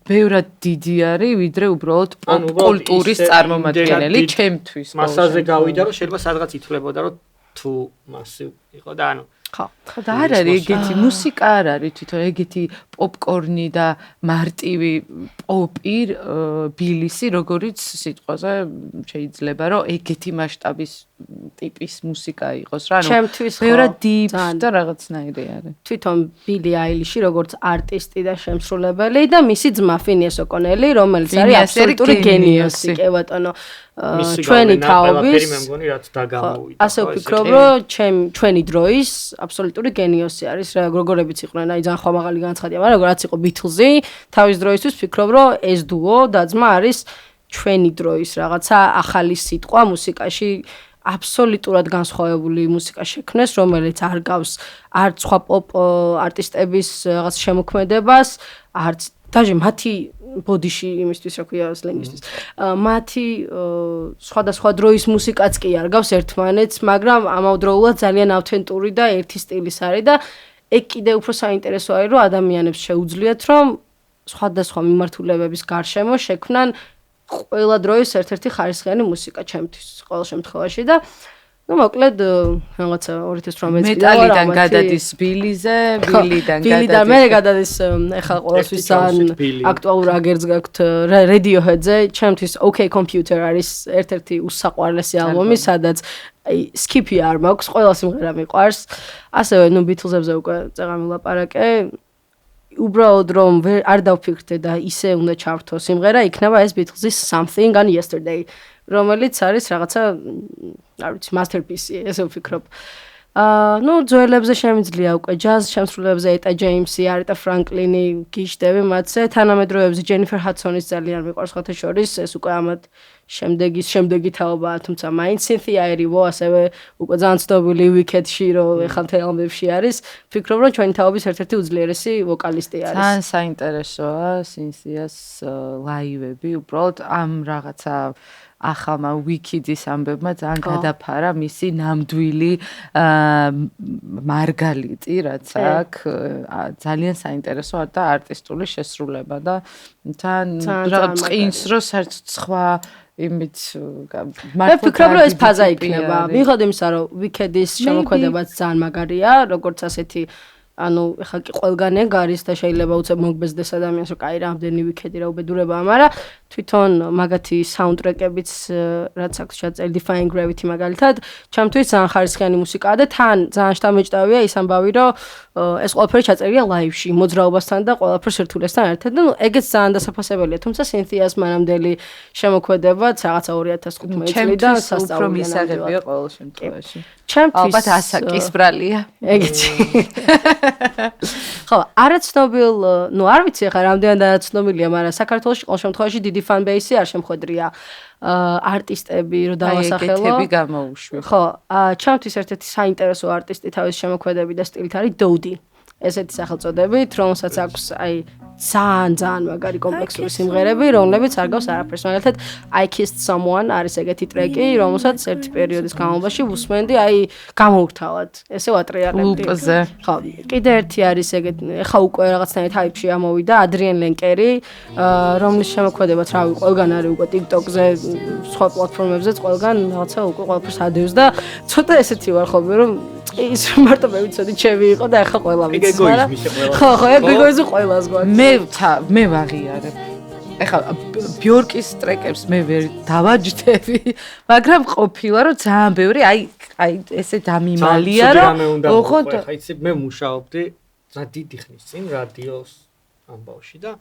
ბევრად დიდი არის, ვიდრე უბრალოდ კულტურის წარმომადგენელი ჩემთვის. მასაზე გავიდა რომ შეიძლება სადღაც ითვლებოდა რომ თუ მასი იყო და ანუ ხო ხო და არ არის ეგეთი მუსიკა არ არის თვითონ ეგეთი პოპკორნი და მარტივი პოპი ბილისი როგორიც სიტყვაზე შეიძლება რომ ეგეთი მასშტაბის ტიპის მუსიკა იყოს რა ჩემთვის მეორე დიპ და რაღაცნაირი არის თვითონ ბილი აილიში როგორც არტისტი და შემსრულებელი და მისი ძმა ფინიას ოკონელი რომელიც არის აბსოლუტური გენიოსი კი ბატონო ჩვენი თაობის მე მგონი რაც დაგამოვიდა ასე ვფიქრობ რომ ჩვენი დროის აბსოლუტური გენიოსი არის როგორებიც იყვნენ აი ძალიან ხმამაღალი განცხადია მაგრამ როგორც იყო ბითლზი თავის დროისთვის ვფიქრობ რომ ეს დუო და ძმა არის ჩვენი დროის რაღაცა ახალი სიტყვა მუსიკაში აბსოლუტურად განსხვავებული მუსიკა შექმნეს რომელიც არ გავს არც სხვა პოპ არტისტების რაღაც შემოქმედებას არც даже მათი ბოდიში იმისთვის რა ქვია სლენგისთვის მათი სხვადასხვა დროის მუსიკაც კი არ გავს ერთმანეთს მაგრამ ამავდროულად ძალიან ავთენტური და ერთი სტილის არის და ეგ კიდე უფრო საინტერესო არის რომ ადამიანებს შეუძლიათ რომ სხვადასხვა მიმართულებების გარშემო შექმნან ყველა დროის ერთ-ერთი ხარისხიანი მუსიკა ჩემთვის ყოველ შემთხვევაში და ну მოკლედ რაღაცა 2018 წელს მეტალიდან გადადის ბილიდან ბილიდან მე გადადის ეხლა ყოველთვის ძალიან აქტუალურ აგერს გაქვთ Radiohead-ზე ჩემთვის OK Computer არის ერთ-ერთი უსაყვარლესი ალბომი სადაც აი skip-ი არ მაქვს ყველა სიმღერა მიყვარს ასევე ну Beatles-ებზე უკვე წეღამი ვლაპარაკე უბრალოდ რომ არ დავფიქრდე და ისე უნდა ჩავრთო სიმღერა იქნება ეს Beatles-ის Something on Yesterday რომელიც არის რაღაცა არ ვიცი masterpiece ესე ვფიქრობ ну ძველებზე შემიძლია უკვე ჯაზ შემსრულებლებზე ეტა ჯეიმსი, არტა ფრანკლინი გიშდები მათზე თანამედროვეებზე ჯენიფერ ჰადსონის ძალიან მიყვარს ხოთა შორის ეს უკვე ამათ შემდეგი თაობაა თუმცა მაინც სინთია ერივო ასევე უკვე ძალიან ცნობილი Wicked-ში რომ ეხლა მთელ ალბომებში არის ვფიქრობ რომ ჩვენი თაობის ერთ-ერთი უძლიერესი ვოკალისტი არის ძალიან საინტერესოა სინთიას ლაივები უბრალოდ ამ რაღაცა ახალმა Wicked-ის ამბებმა ძალიან გადაფარა მისი ნამდვილი მარგალიტი რაც აქვს ძალიან საინტერესოა და არტისტული შესრულება და თან რაღაც წინს რო საერთოდ სხვა იმით მე ვფიქრობ რომ ეს ფაზა იქნება მიუხედავად იმისა რომ Wicked-ის შემოქმედებაც ძალიან მაგარია როგორც ასეთი ანუ ეხლა კი ყველგან ეგ არის და შეიძლება უცებ მოგბეზდეს ადამიანს რომ კაი რამდენი Wicked-ი რა უბედურებაა მაგრამ თვითონ მაგათი საუნდტრეკებიც რაც აქვს ჩაწერილი Defying Gravity მაგალითად ჩემთვის ძალიან ხარისხიანი მუსიკაა და თან ძალიან შთამბეჭდავია ის ამბავი რომ ეს ყველაფერი ჩაწერილია ლაივში მოძრაობასთან და ყველაფერს ერთულესთან ერთად და ეგეც ძალიან დასაფასებელია თუმცა სინთიას მანამდელი შემოქმედებაც რაღაცა 2015 წლიდან სასწაული მისაღებია ყოველ შემთხვევაში ჩემთვის ალბათ ასაკის ბრალია ეგეთი ხო არაცნობილ ნუ არ ვიცი ახლა რამდენად არაცნობილია მაგრამ საქართველოში ყოველ შემთხვევაში დიდი fan base-ი არ შემხვედრია არტისტები რო დავასახელო ეგეთები გამოუშვი ხო ჩემთვის ერთ-ერთი საინტერესო არტისტი თავის შემოქმედებით და სტილით არის Dodi ესეთი სახელწოდებით რომელსაც აქვს აი ძალიან მაგარი კომპლექსური სიმღერები რომლებიც არ გავს არაფერს მაგალითად I Kissed Someone არის ეგეთი ტრეკი რომელსაც ერთი პერიოდის განმავლობაში ვუსმენდი აი გამოურთავად ესე ვატრიალებდი ხო კიდე ერთი არის ეგეთი ეხა უკვე რაღაცნაირად ჰაიპში ამოვიდა Adrian Lenker-ი რომლის შემოქმედებაც რავი ყველგან არის უკვე TikTok-ზე სხვა პლატფორმებზეც ყველგან რაღაცა უკვე ყველაფერს ადევს და ცოტა ესეთი ვარ ხოლმე რომ ის მარტო მე ვიცოდი ჩემი იყო და ეხა ყველა ვიცი მაგრამ ხო ეგ ყველას გვაქვს მე ვაღიარებ. ეხლა ბიორკის ტრეკებს მე ვერ დავაჯდები, მაგრამ ყოფილა რომ ძალიან ბევრი აი ესე დამიმალია რომ ოღონდ ეხლა იცი მე მუშაობდი ძალიან დიდი ხნის წინ რადიოს ამბავში და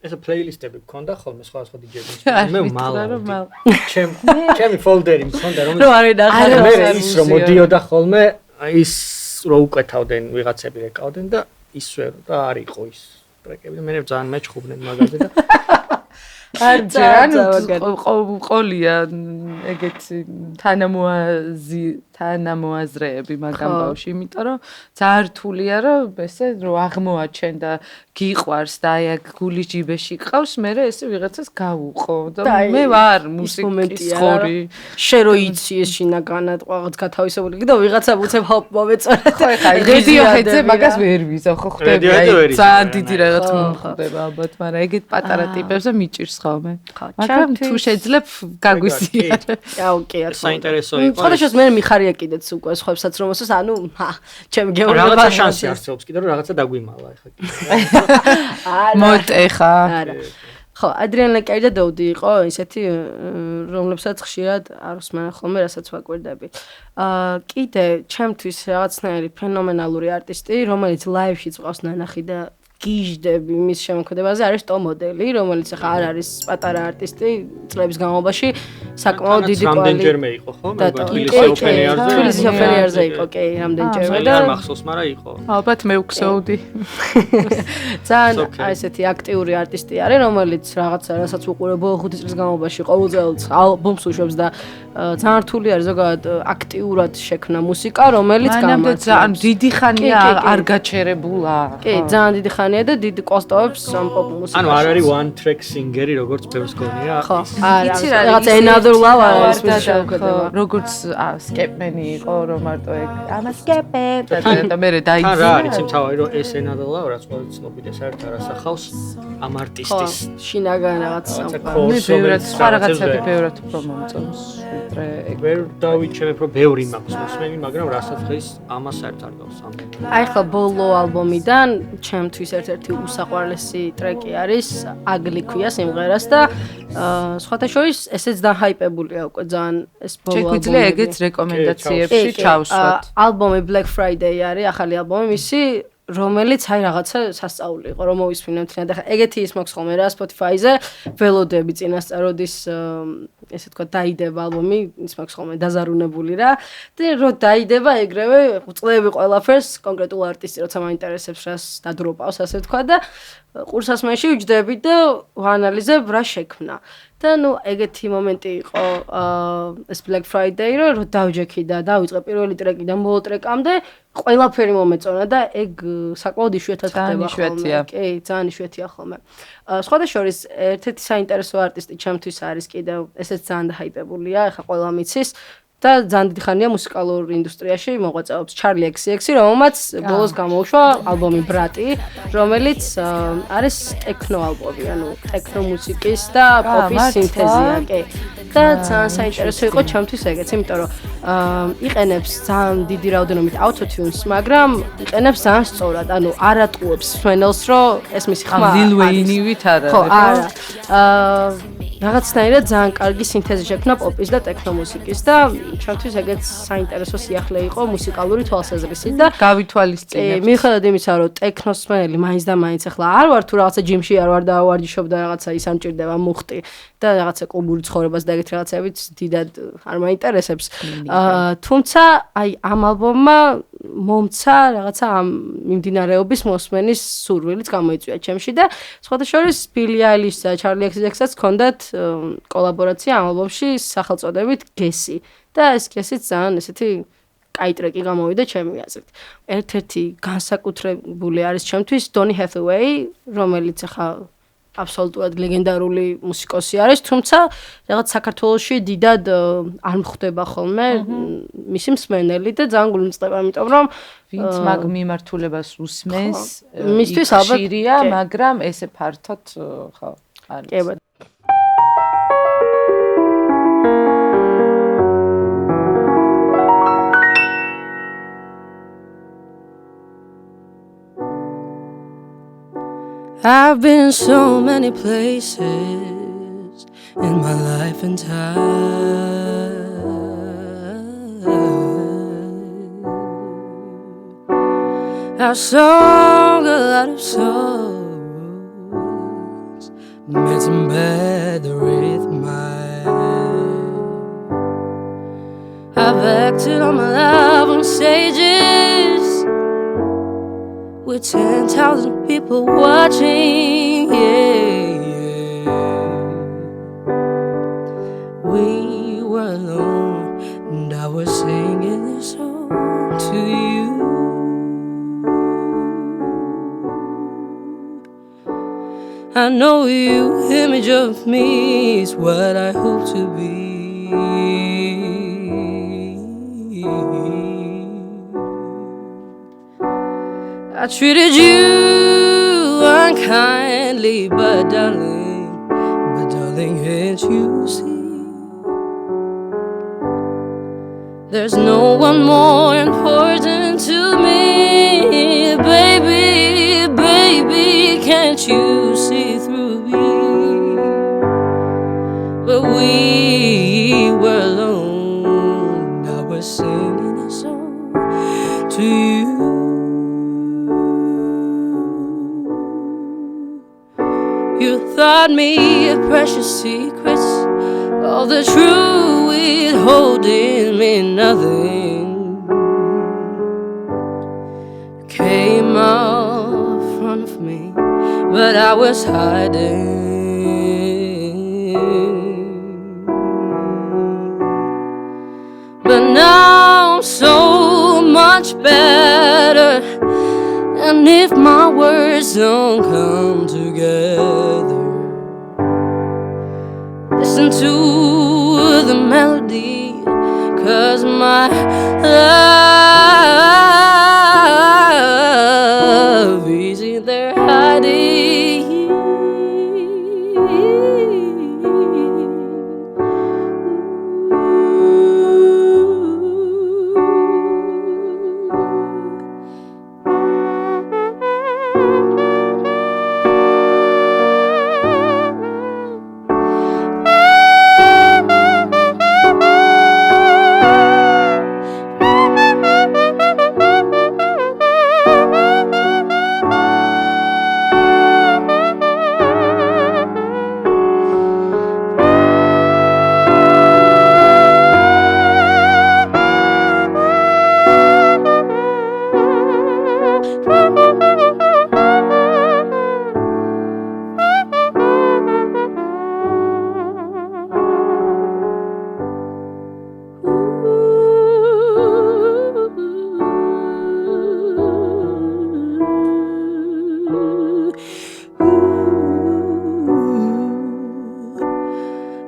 ეს პლეილისტები მქონდა ხოლმე სხვა დიჯეების მე მალავდი ჩემი ფოლდერი მქონდა რომელიც მე ის რომ მოდიოდა ხოლმე ის რო უკეთავდნენ ვიღაცები რეკავდნენ და ისვე და არ იყო ის ტრეკები მე ძალიან მეჩხუბნენ მაგაზე და არ ჯერანუ ყოლია ეგეთი თანამოაზრეები მაგამ ბავში იმიტომ რომ ძალიან რთულია რომ ესე რომ აღმოაჩენ და გიყვარს და აი აქ გული ჯიბეში ყავს მე ესე ვიღაცას გავუყო და მე ვარ მუსიკის ხორი შე რო იცი ეს შინაგანად რაღაც გათავისებული და ვიღაცა უცებ ჰოპ მომეწონა და Radiohead-ზე მაგას ვერ ვიზო ხო ხდები აი ძალიან დიდი რაღაც მომხდება ალბათ მაგრამ ეგეთ პატარა ტიპებზე მიჭირს ხოლმე მაგრამ თუ შეიძლება გაგვიზიარე აუ კი არ საინტერესო იყო ხოდაშოს მე მიხარია დაინერვირე კიდეც უკვე სხვებსაც რომ მოსოს, ანუ ჩემი გეუბნება რაღაცა შანსი არსებობს კიდე რომ რაღაცა დაგვიმალა ეხლა. მოტეხა. არა. ხო, ადრიან ლეკერი და დოუდი იყო ისეთი, რომლებსაც ხშირად არ უსმენა ხოლმე, რასაც ვაკვირდები. კიდე ჩემთვის რაღაცნაირი ფენომენალური არტისტი, რომელიც ლაივშიც ყავს ნანახი და გიჟდები მის შემოქმედებაზე არის ტო მოდელი, რომელიც ახლა არ არის პატარა არტისტი, წლების განმავლობაში საკმაოდ დიდი კვალი. რამდენჯერმე იყო ხო? მე თბილისის ოპენიერზე. თბილისის ოპენიერზე იყო, კი, რამდენჯერმე და არ მახსოვს, მაგრამ იყო. ალბათ მე უქსოუდი. ძალიან აი ესეთი აქტიური არტისტი არის, რომელიც რასაც უყურებ 5 წლის განმავლობაში ყოველწელს ალბომს უშვებს და ძალიან რთული არის ზოგადად აქტიურად შექმნა მუსიკა, რომელიც გამართლებს. ძალიან დიდი ხანია არ გაჩერებულა. კი, ძალიან დიდი ხანია და დიდი კოსტოვებს პოპ მუსიკაში. ანუ არ არის one track singer-ი, როგორც ბევრს გონია. ხო, არა, რაღაც another love არის მის შემოქმედება. როგორც skepmeni იყო, რომ მარტო ეგ ამა skepep და მე დაიძინა. რა არის იმთავარი რომ ეს another love რაც ყოველთვის ცნობილი საერთოდ არასახავს ამ არტისტის. შინაგან რაღაც სამყარო. მე ბევრად სხვა რაღაცები ბევრად უფრო მომწონს. ვიდრე ეგ ვერ დავიჩემებ რომ ბევრი მაქვს მოსმენი, მაგრამ რასაც ხეს ამას საერთოდ არ გავს ამ. აი ხა ბოლო ალბომიდან ჩემთვის ერთ-ერთი უსაყვარლესი ტრეკი არის აგლი ქვია სიმღერას და სხვათა შორის ესეც დაჰაიპებულია უკვე ძალიან ეს ბოლო ალბომი. შეგვიძლია ეგეც რეკომენდაციებში ჩავსვათ. ალბომი Black Friday არის ახალი ალბომი მისი რომელიც აი რაღაცა სასწაული იყო რომ მოვისმინოთ და ეგეთი ის მაქვს ხოლმე რა Spotify-ზე ველოდები წინასწაროდის ესე თქვა დაიდება ალბომი ის მაქვს ხოლმე დაზარუნებული რა და რო დაიდება ეგრევე წლები ყველაფერს კონკრეტულ არტისტი როცა მაინტერესებს რას დადროპავს ასე თქვა და ყურსასმენში ვიჯდები და ვაანალიზებ რა შექმნა და ნუ ეგეთი მომენტი იყო ეს Black Friday რო დავჯექი და დავიწყე პირველი ტრეკიდან ბოლო ტრეკამდე ყველაფერი მომეწონა და ეგ საკმაოდ იშვიათად ხდება ხოლმე. კი, ძალიან იშვიათია ხოლმე. სხვათა შორის ერთ-ერთი საინტერესო არტისტი ჩემთვის არის კიდევ ესეც ძალიან დაჰაიპებულია, ეხლა ყველა მიცის და ძალიან დიდი ხანია მუსიკალურ ინდუსტრიაში მოღვაწეობს Charli XCX-ი, რომელმაც ბოლოს გამოუშვა ალბომი Brat-ი, რომელიც არის ტექნო ალბომი, ანუ ტექნო მუსიკის და პოპის სინთეზია, კი. და ძალიან საინტერესო იყო ჩემთვის ეგეც, იმიტომ რომ იყენებს ძალიან დიდი რაოდენობით auto-tunes, მაგრამ იყენებს ძალიან სწორად, ანუ არ ატყუებს სვენელს, რომ ეს მისი ხმა არის. Lil Wayne-ივით არა. ხო, არა. რაღაცნაირად ძალიან კარგი სინთეზი შექმნა პოპის და ტექნო მუსიკის და ჩემთვის ეგეც საინტერესო სიახლე იყო მუსიკალური თვალსაზრისით და გავითვალისწინებთ. მიუხედავად იმისა, რომ ტექნოსმენელი მაინც და მაინც ახლა არ ვარ თუ რაღაცა ჯიმში არ ვარ და ავარჯიშობ და რაღაცა ის ამჭირდება მუხტი და რაღაცა კლუბური ცხოვრებას და ეგეთ რაღაცებით დიდად არ მაინტერესებს. თუმცა აი ამ ალბომმა მომცა რაღაცა ამ მიმდინარეობის მოსმენის სურვილიც გამოიწვია ჩემში და სხვათა შორის Billie Eilish და Charli XCX-ს ჰქონდათ კოლაბორაცია ამ ალბომში სახელწოდებით Guessy და ეს Guessy ძალიან ესეთი კაი ტრეკი გამოვიდა ჩემი აზრით. ერთ-ერთი განსაკუთრებული არის ჩემთვის Donny Hathaway, რომელიც ახლა აბსოლუტურად ლეგენდარული მუსიკოსი არის, თუმცა რაღაც საქართველოში დიდად არ მხდება ხოლმე მისი მსმენელი და ძალიან გულმწყდება, იმიტომ რომ ვინც მაგ მიმართულებას უსმენს, მისთვის ალბათ ხშირია, მაგრამ ესე ფართოდ ხო არის. კი, I've been so many places in my life and time. I've sung a lot of songs, made some bad rhythm. I've acted on my life on stages with 10,000 people watching, yeah. We were alone and I was singing this song to you. I know you, image of me is what I hope to be. I treated you unkindly, but darling, can't you see There's no one more important to me, baby, baby, can't you see through me? But we were alone, I was singing a song to you. You taught me precious secrets, all the truth withholding me nothing. Came out in front of me, but I was hiding. But now I'm so much better, and if my words don't come together, listen to the melody, 'cause my love is in there hiding.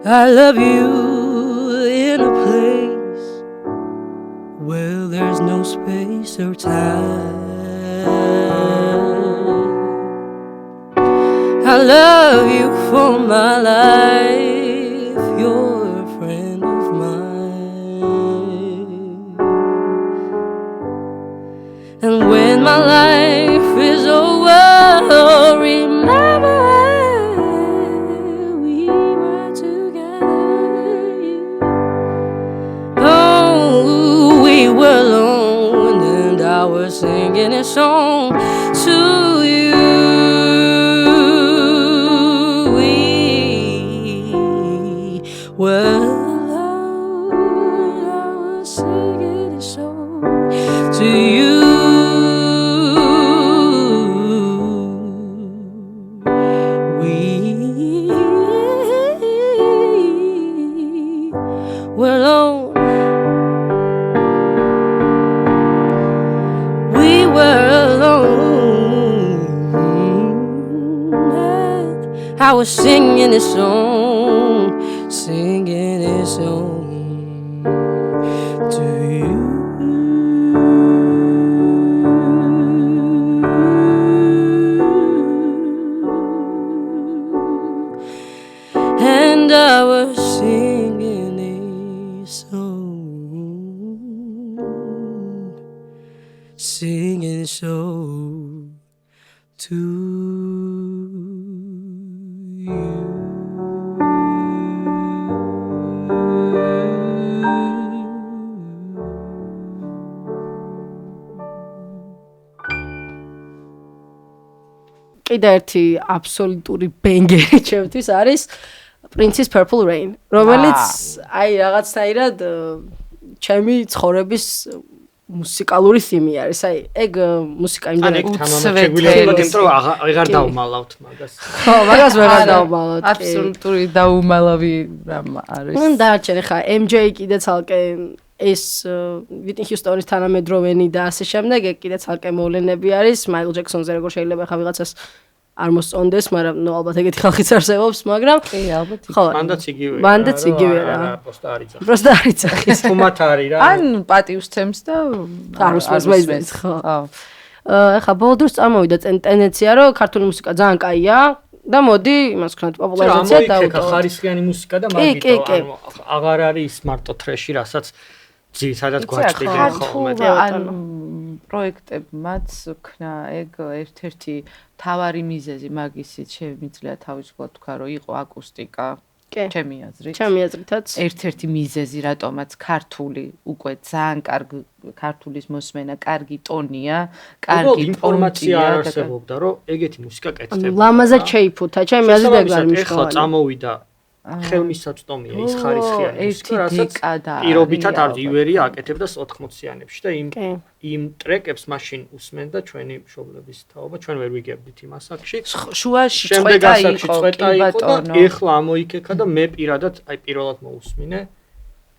I love you in a place where there's no space or time. I love you for my life, you're a friend of mine. And when my life is over, remember alone, and I was singing a song to you. We were alone, I was singing a song to you. We were alone. I was singing this song, singing this song to you. And I was singing this song, singing this song to კიდე ერთი აბსოლუტური ბენგერი ჩემთვის არის Prince's Purple Rain, რომელიც აი რაღაცნაირად ჩემი ცხოვრების მუსიკალური თემი არის. აი ეგ მუსიკა იმდენად უცვეთელი, რომ აღარ დავუმალავთ მაგას. ხო, მაგას ვეღარ დავუმალავთ. აბსოლუტური დაუმალავი რამ არის. ნუ დაარჩენ ხა MJ კიდე ცალკე ეს Whitney Houston-ის თანამედროვენი და ასე შემდეგ, ეგ კიდე ცალკე მოვლენები არის. Michael Jackson-ზე როგორ შეიძლება ხა ვიღაცას არ მოსწონდეს, მაგრამ ნუ ალბათ ეგეთი ხალხიც არსებობს, მაგრამ კი, ალბათ. ხო, მანდაც იგივეა. მანდაც იგივეა რა. პროსტა არ იცახის. ის ხუმათ არის რა. ან პატივს ცემს და არ მოსმენს, ხო. ეხა ბოლო დროს წამოვიდა ტენდენცია, რომ ქართული მუსიკა ძალიან კაია და მოდი იმას ვქნათ პოპულარიზაცია და ხარისხიანი მუსიკა და მაგითო აღარ არის მარტო ტრეში, რასაც სადაც გვაჭრიდა ხოლმე. ან პროექტებმაც ქნა ეგ ერთ-ერთი თავარი მიზეზი მაგისიც შემიძლია თავისუფლად თქვა რომ იყო აკუსტიკა. ჩემი აზრითაც ერთ-ერთი მიზეზი რატომაც ქართული უკვე ძალიან კარგი ქართულის მოსმენა, კარგი ტონია, კარგი ინფორმაცია არ არსებობდა, რომ ეგეთი მუსიკა კეთდება. ლამაზად შეიფუთა, ჩემი აზრით ეგ არის მნიშვნელოვანი. ეხლა წამოვიდა ხელმისაწვდომია ის ხარისხიანი მუსიკა, რასაც პირობითად არ ივერია აკეთებდა 80-იანებში და იმ ტრეკებს მაშინ უსმენდა ჩვენი მშობლების თაობა, ჩვენ ვერ ვიგებდით იმ ასაკში. შუაში წვეტა იყო და ეხლა ამოიქექა და მე პირადად პირველად მოусმინე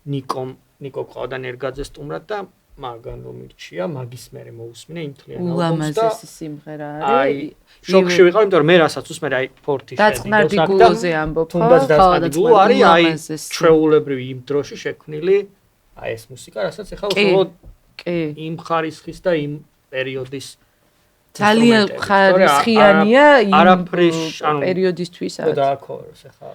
ნიკო ყავდა ნერგაძე სტუმრად და მაგან რომ მირჩია, მაგის მერე მოусმინე იმ თლიან ალბომს და ულამაზესი სიმღერა არის. შოკში ვიყავ, იმიტომ რომ მე რასაც უსმენე ფორტი დაწყნარდი გულოზე ამბობ, თუნდაც დაწყნარდი გულო არის ჩვეულებრივი იმ დროში შექმნილი ეს მუსიკა, რასაც ეხლა უბრალოდ იმ ხარისხის და იმ პერიოდის ძალიან ხარისხიანია იმ პერიოდისთვის არის. და აქორს ეხლა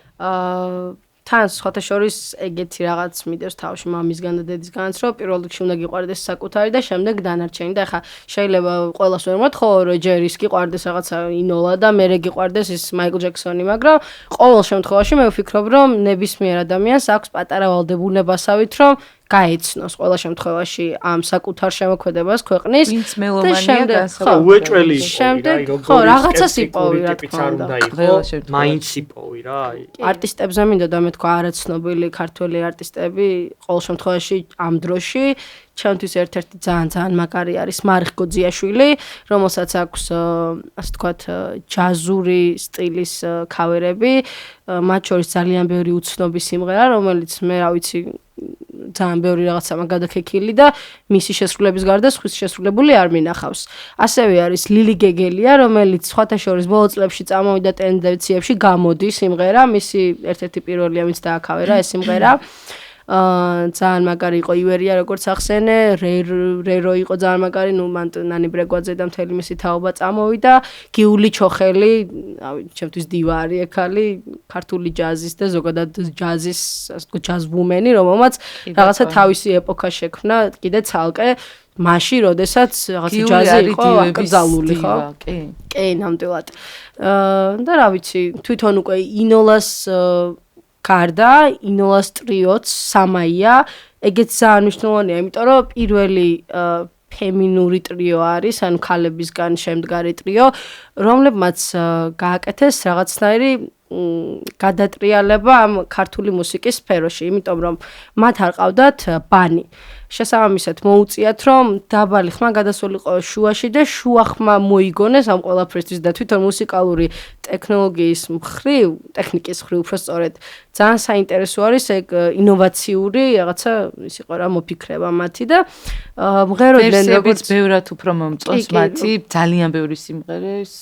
თან სხვათა შორის ეგეთი რაღაც მიდევს თავში მამისგან და დედისგანაც რომ პირველ რიგში უნდა გიყვარდეს საკუთარი და შემდეგ დანარჩენი და ახლა შეიძლება ყველას ვერ მოთხოვო რომ ჯერის გიყვარდეს რაღაცა ინოლა და მერე გიყვარდეს ის მაიკლ ჯექსონი, მაგრამ ყოველ შემთხვევაში მე ვფიქრობ რომ ნებისმიერ ადამიანს აქვს პატარა ვალდებულებასავით რომ გაეცნოს ყველა შემთხვევაში ამ საკუთარ შემოქმედებას ქვეყნის და შემდეგ უეჭველი შემდეგ ხო რაღაცას იპოვი რა თქმა უნდა მაინც იპოვი რა არტისტებზე მინდოდა მე თქვა არაცნობილი ქართველი არტისტები ყოველ შემთხვევაში ამ დროში ჩემთვის ერთ-ერთი ძალიან მაგარი არის მარიხ გოძიაშვილი, რომელსაც აქვს ასე ვთქვათ ჯაზური სტილის ქავერები, მათ შორის ძალიან ბევრი უცნობი სიმღერა, რომელიც მე რა ვიცი ძალიან ბევრი რაღაცა მაგადაქექილი და მისი შესრულების გარდა სხვის შესრულებული არ მინახავს. ასევე არის ლილი გეგელია, რომელიც სხვათა შორის ბოლო წლებში წამოვიდა ტენდენციებში, გამოდის სიმღერა, მისი ერთ-ერთი პირველია, ვინც დააკავერა ეს სიმღერა. ძალიან მაგარი იყო ივერია როგორც ახსენე, რერო იყო ძალიან მაგარი, ნუ მან ნანი ბრეგვაძე და მთელი მისი თაობა წამოვიდა, გიული ჩოხელი, ჩემთვის დივა არის ეკალი, ქართული ჯაზის და ზოგადად ჯაზის, ასე ვთქვათ, ჯაზ-ვუმენი, რომელმაც რაღაცა თავისი ეპოქა შექმნა, კიდე ცალკე მაშინ, როდესაც რაღაცა ჯაზი იყო აკრძალული, ხო? კი, ნამდვილად. და რა ვიცი, თვითონ უკვე ინოლას გარდა ინოლას ტრიოც სამაია, ეგეც ძალიან მნიშვნელოვანია, იმიტომ რომ პირველი ფემინური ტრიო არის, ანუ ქალებისგან შემდგარი ტრიო, რომლებმაც გააკეთეს რაღაცნაირი გადატრიალება ამ ქართული მუსიკის სფეროში, იმიტომ რომ მათ არ ყავდათ ბანი. შესაბამისად მოუწიათ რომ დაბალი ხმა გადასულიყო შუაში და შუა ხმა მოიგონეს ამ ყველაფრისთვის და თვითონ მუსიკალური ტექნოლოგიის მხრივ, ტექნიკის მხრივ უფრო სწორედ ძალიან საინტერესო არის ეგ ინოვაციური რაღაცა ის იყო რა მოფიქრება მათი და მღეროდნენ როგორც ბევრად უფრო მომწონს მათი ძალიან ბევრი სიმღერის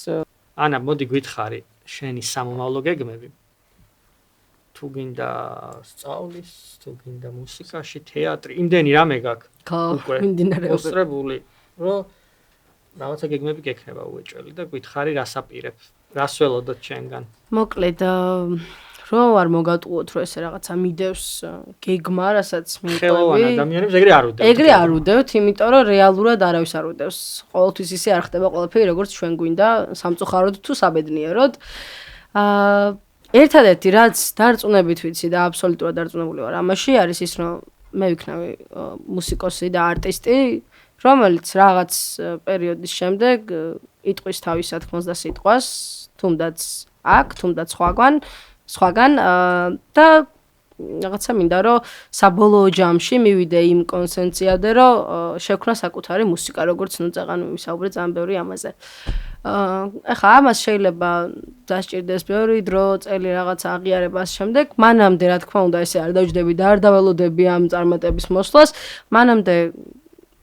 ანა მოდი გითხარი შენი სამომავლო გეგმები თუ გინდა სწავლის, თუ გინდა მუსიკაში, თეატრი, იმდენი რამე გაქვს. უკვე მიმდინარეობს. რომ რაღაცა გეგმები გექნება უეჭველი და გითხარი რას აპირებ, რას ველოდოთ შენგან. მოკლედ რომ არ მოგატყუოთ რომ ესე რაღაცა მიდევს გეგმა, რასაც მიყვები. ხელოვან ადამიანებს ეგრე არ უდევთ. ეგრე არ უდევთ, იმიტომ რომ რეალურად არავის არ უდევს. ყოველთვის ისე არ ხდება ყველაფერი როგორც ჩვენ გვინდა, სამწუხაროდ თუ საბედნიეროდ. ერთადერთი რაც დარწმუნებით ვიცი და აბსოლუტურად დარწმუნებული ვარ ამაში არის ის რომ მე ვიქნავი მუსიკოსი და არტისტი რომელიც რაღაც პერიოდის შემდეგ იტყვის თავის სათქმელს და სიტყვას თუნდაც აქ თუნდაც სხვაგან და რაღაცა მინდა რომ საბოლოო ჯამში მივიდე იმ კონსენსიამდე რომ შექმნა საკუთარი მუსიკა როგორც ნუ წაღან ვისაუბრე ძალიან ბევრი ამაზე ეხლა ამას შეიძლება დასჭირდეს ბევრი დრო წელი რაღაცა აღიარებას შემდეგ მანამდე რა თქმა უნდა ესე არ დავჯდები და არ დაველოდები ამ წარმატების მოსვლას მანამდე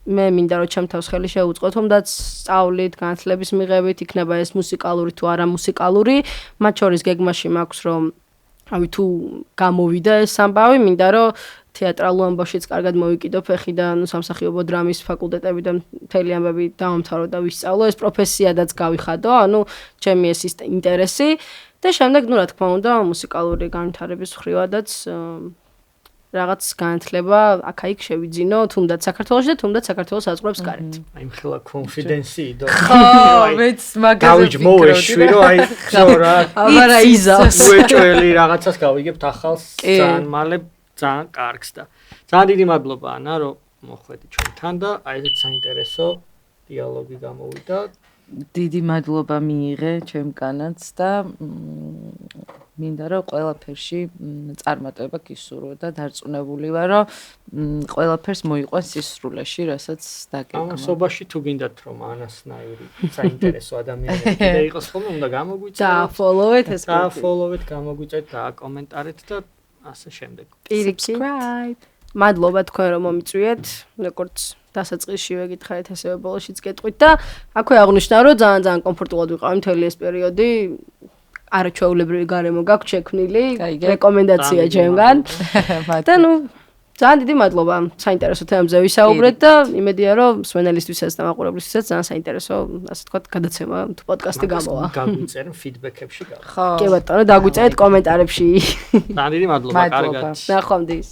მე მინდა რომ ჩემ თავს ხელი შეუწყო თუნდაც სწავლით განათლების მიღებით იქნება ეს მუსიკალური თუ არა მუსიკალური მათ შორის გეგმაში მაქვს რომ რავი თუ გამოვიდა ეს ამბავი მინდა რომ თეატრალურ ამბავშიც კარგად მოვიკიდო ფეხი და ნუ სამსახიობო დრამის ფაკულტეტები და მთელი ამბები დავამთავრო და ვისწავლო ეს პროფესიადაც გავიხადო ანუ ჩემი ეს ინტერესი და შემდეგ ნუ რა თქმა უნდა მუსიკალური განვითარების ხრივადაც რაღაც განათლება აქა-იქ შევიძინო, თუნდაც საქართველოში და თუნდაც საქართველოს საზღვრებს გარეთ. აი მხელა კონფიდენსი და მეც მაგაზე გავიჯმოვეშვი რომ აი ზორა აბარა იზავს. უეჭველი რაღაცას გავიგებთ ახალს ძალიან მალე ძალიან კარგს და ძალიან დიდი მადლობა ანა რომ მოხვედი ჩვენთან და აი ეს საინტერესო დიალოგი გამოვიდა. დიდი მადლობა მიიღე ჩემგანაც და მინდა რომ ყველაფერში წარმატება გისურვო და დარწმუნებული ვარ რომ ყველაფერს მოიყვანს სისრულეში, რასაც დაგეგმა. ამასობაში თუ გინდათ რომ ანასნაირი საინტერესო ადამიანები და იყოს ხოლმე უნდა გამოგვიწეროთ. დაfollow-ეთ ეს და follow-ეთ, გამოგვიწერეთ და კომენტარით და ასე შემდეგ. Subscribe. მადლობა თქვენ რომ მომიწვიეთ, როგორც დასაწყისშივე გითხარით, ასევე ბოლოშიც გეტყვით და აქვე აღნიშნა რომ ძალიან კომფორტულად ვიყავი მთელი ეს პერიოდი. არაჩვეულებრივი გარემო გაქვთ შექმნილი, რეკომენდაცია ჩემგან. და ძალიან დიდი მადლობა. საინტერესო თემებზე ვისაუბრეთ და იმედია რომ მსმენელისთვისაც და მაყურებლისთვისაც ძალიან საინტერესო, ასე ვთქვათ, გადაცემა თუ პოდკასტი გამოვა. გაგვიწერენ ფიდბექებში. კი ბატონო, დაგვიწერეთ კომენტარებში. ძალიან დიდი მადლობა, კარგად. ნახვამდის.